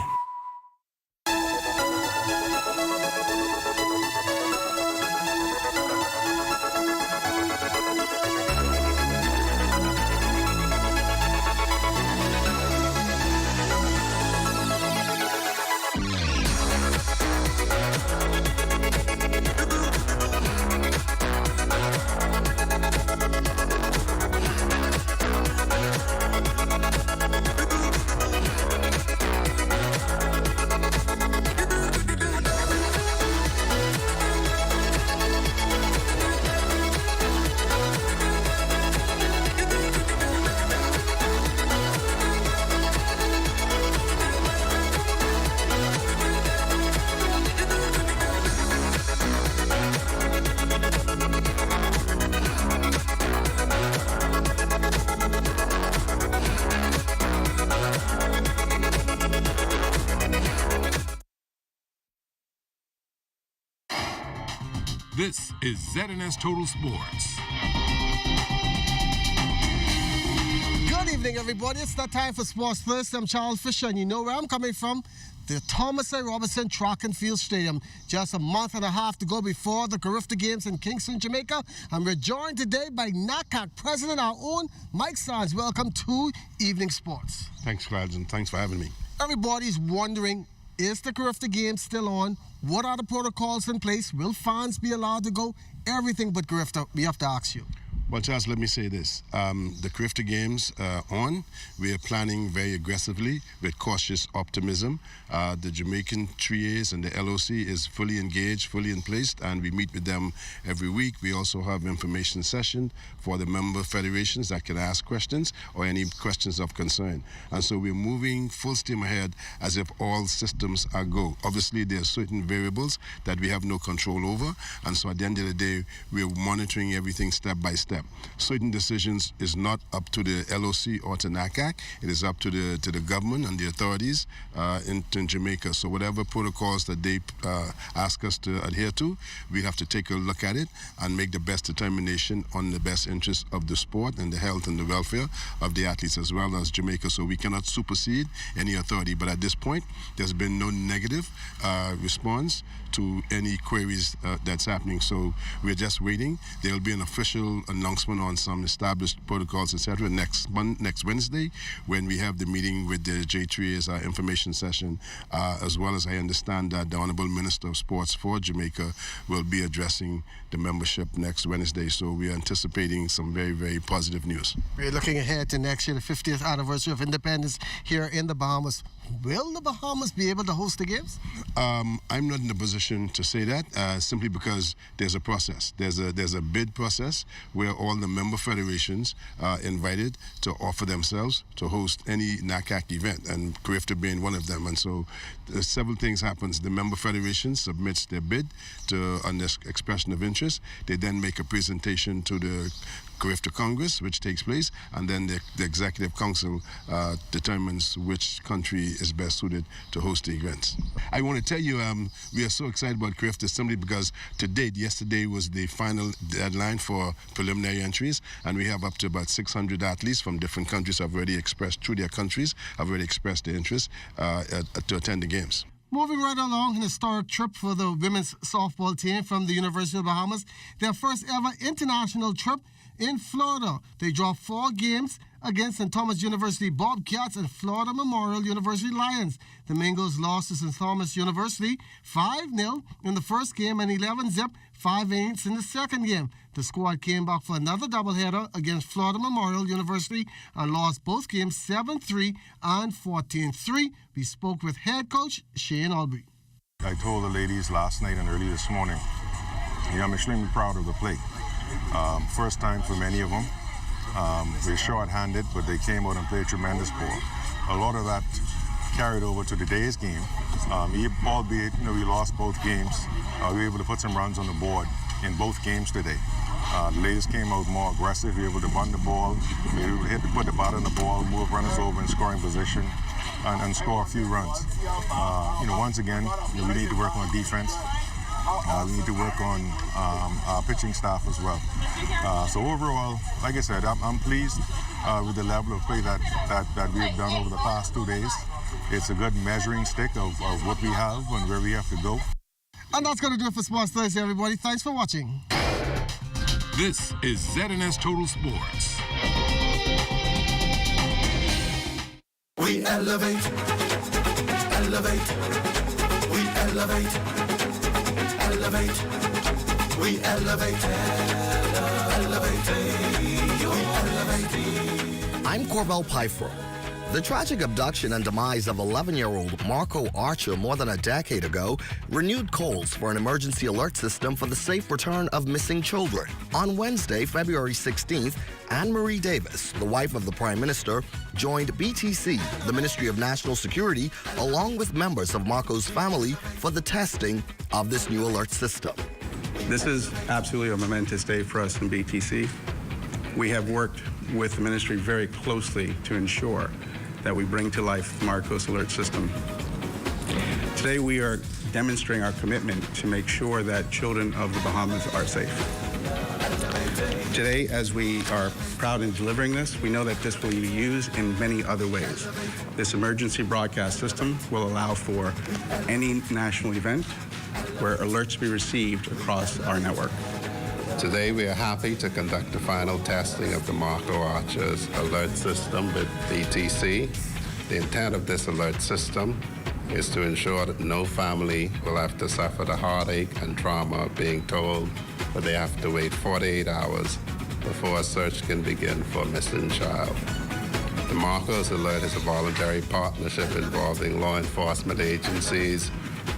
This is ZNS Total Sports. Good evening, everybody. It's that time for Sports First. I'm Charles Fisher, and you know where I'm coming from. The Thomas A. Robinson Track and Field Stadium. Just a month and a half to go before the Carifta Games in Kingston, Jamaica. And we're joined today by NACAC President, our own Mike Sands. Welcome to Evening Sports. Thanks, Clarence, and thanks for having me. Everybody's wondering, is the Carifta Games still on? What are the protocols in place? Will fans be allowed to go? Everything but Carifta, we have to ask you. Well, Charles, let me say this. The Carifta Games are on. We are planning very aggressively with cautious optimism. The Jamaican 3As and the LOC is fully engaged, fully in place, and we meet with them every week. We also have information session for the member federations that can ask questions or any questions of concern. And so we're moving full steam ahead as if all systems are go. Obviously, there are certain variables that we have no control over, and so at the end of the day, we're monitoring everything step by step. Certain decisions is not up to the LOC or to NACAC. It is up to the government and the authorities in Jamaica. So whatever protocols that they ask us to adhere to, we have to take a look at it and make the best determination on the best interest of the sport and the health and the welfare of the athletes as well as Jamaica. So we cannot supersede any authority. But at this point, there's been no negative response to any queries that's happening. So we're just waiting. There will be an official announcement on some established protocols, etc. next Wednesday when we have the meeting with the J3As, our information session, as well as I understand that the Honorable Minister of Sports for Jamaica will be addressing the membership next Wednesday. So we are anticipating some very, very positive news. We're looking ahead to next year, the 50th anniversary of independence here in the Bahamas. Will the Bahamas be able to host the games? I'm not in a position to say that, simply because there's a process. There's a bid process where all the member federations are invited to offer themselves to host any NACAC event, and Carifta being one of them. And so several things happen. The member federation submits their bid on this expression of interest. They then make a presentation to the Carifta Congress, which takes place, and then the Executive Council determines which country is best suited to host the events. I want to tell you, we are so excited about Carifta simply because to date, yesterday was the final deadline for preliminary entries, and we have up to about 600 athletes from different countries have already expressed, through their countries, have already expressed their interest to attend the games. Moving right along, an historic trip for the women's softball team from the University of Bahamas. Their first ever international trip in Florida. They draw 4 games against St. Thomas University Bobcats and Florida Memorial University Lions. The Mingos lost to St. Thomas University 5-0 in the first game and 11-zip, 5-8 in the second game. The squad came back for another doubleheader against Florida Memorial University and lost both games 7-3 and 14-3. We spoke with head coach Shane Albury. I told the ladies last night and early this morning, I'm extremely proud of the play. First time for many of them. They're short-handed, but they came out and played tremendous ball. A lot of that carried over to today's game. Albeit, we lost both games, we were able to put some runs on the board in both games today. The ladies came out more aggressive, we were able to run the ball, we were able to put the bat on the ball, move runners over in scoring position, and score a few runs. Once again, we need to work on defense. We need to work on our pitching staff as well. So overall, like I said, I'm pleased with the level of play that we have done over the past 2 days. It's a good measuring stick of what we have and where we have to go. And that's going to do it for Sports Thursday, everybody. Thanks for watching. This is ZNS Total Sports. We elevate, elevate, we elevate, elevate, we elevate, elevate, we elevate. I'm Corbell Pfeiffer. The tragic abduction and demise of 11-year-old Marco Archer more than a decade ago renewed calls for an emergency alert system for the safe return of missing children. On Wednesday, February 16th, Anne-Marie Davis, the wife of the Prime Minister, joined BTC, the Ministry of National Security, along with members of Marco's family for the testing of this new alert system. This is absolutely a momentous day for us in BTC. We have worked with the ministry very closely to ensure that we bring to life the Marcos alert system. Today we are demonstrating our commitment to make sure that children of the Bahamas are safe. Today, as we are proud in delivering this, we know that this will be used in many other ways. This emergency broadcast system will allow for any national event where alerts be received across our network. Today, we are happy to conduct the final testing of the Marco Archer's alert system with BTC. The intent of this alert system is to ensure that no family will have to suffer the heartache and trauma of being told that they have to wait 48 hours before a search can begin for a missing child. The Marcos Alert is a voluntary partnership involving law enforcement agencies,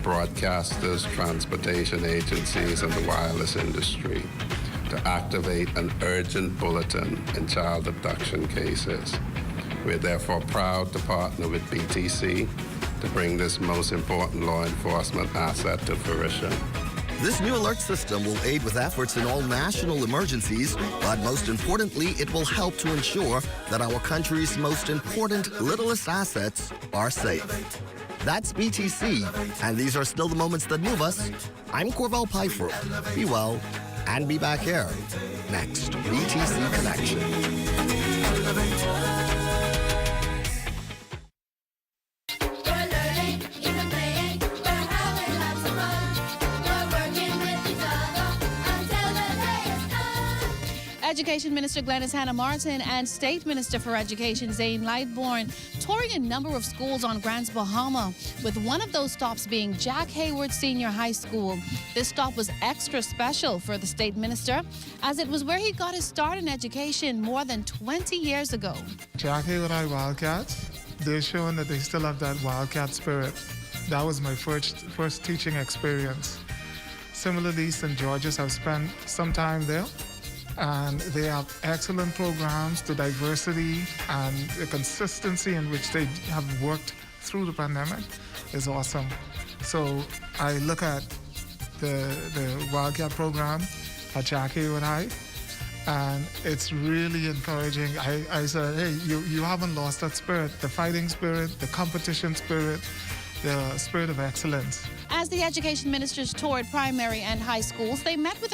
broadcasters, transportation agencies, and the wireless industry to activate an urgent bulletin in child abduction cases. We're therefore proud to partner with BTC to bring this most important law enforcement asset to fruition. This new alert system will aid with efforts in all national emergencies, but most importantly, it will help to ensure that our country's most important, littlest assets are safe. That's BTC, and these are still the moments that move us. I'm Corbell Pfeiffer. Be well, and be back here. Next, BTC Connection. Education Minister Glenys Hannah Martin and State Minister for Education Zane Lightbourne touring a number of schools on Grants Bahama, with one of those stops being Jack Hayward Senior High School. This stop was extra special for the State Minister, as it was where he got his start in education more than 20 years ago. Jack Hayward High Wildcats, they're showing that they still have that Wildcat spirit. That was my first teaching experience. Similarly, St. George's, I've spent some time there. And they have excellent programs. The diversity and the consistency in which they have worked through the pandemic is awesome. So I look at the Wildcat program at Jack Hayward High, and it's really encouraging. I said, hey, you haven't lost that spirit, the fighting spirit, the competition spirit, the spirit of excellence. As the education ministers toured primary and high schools, they met with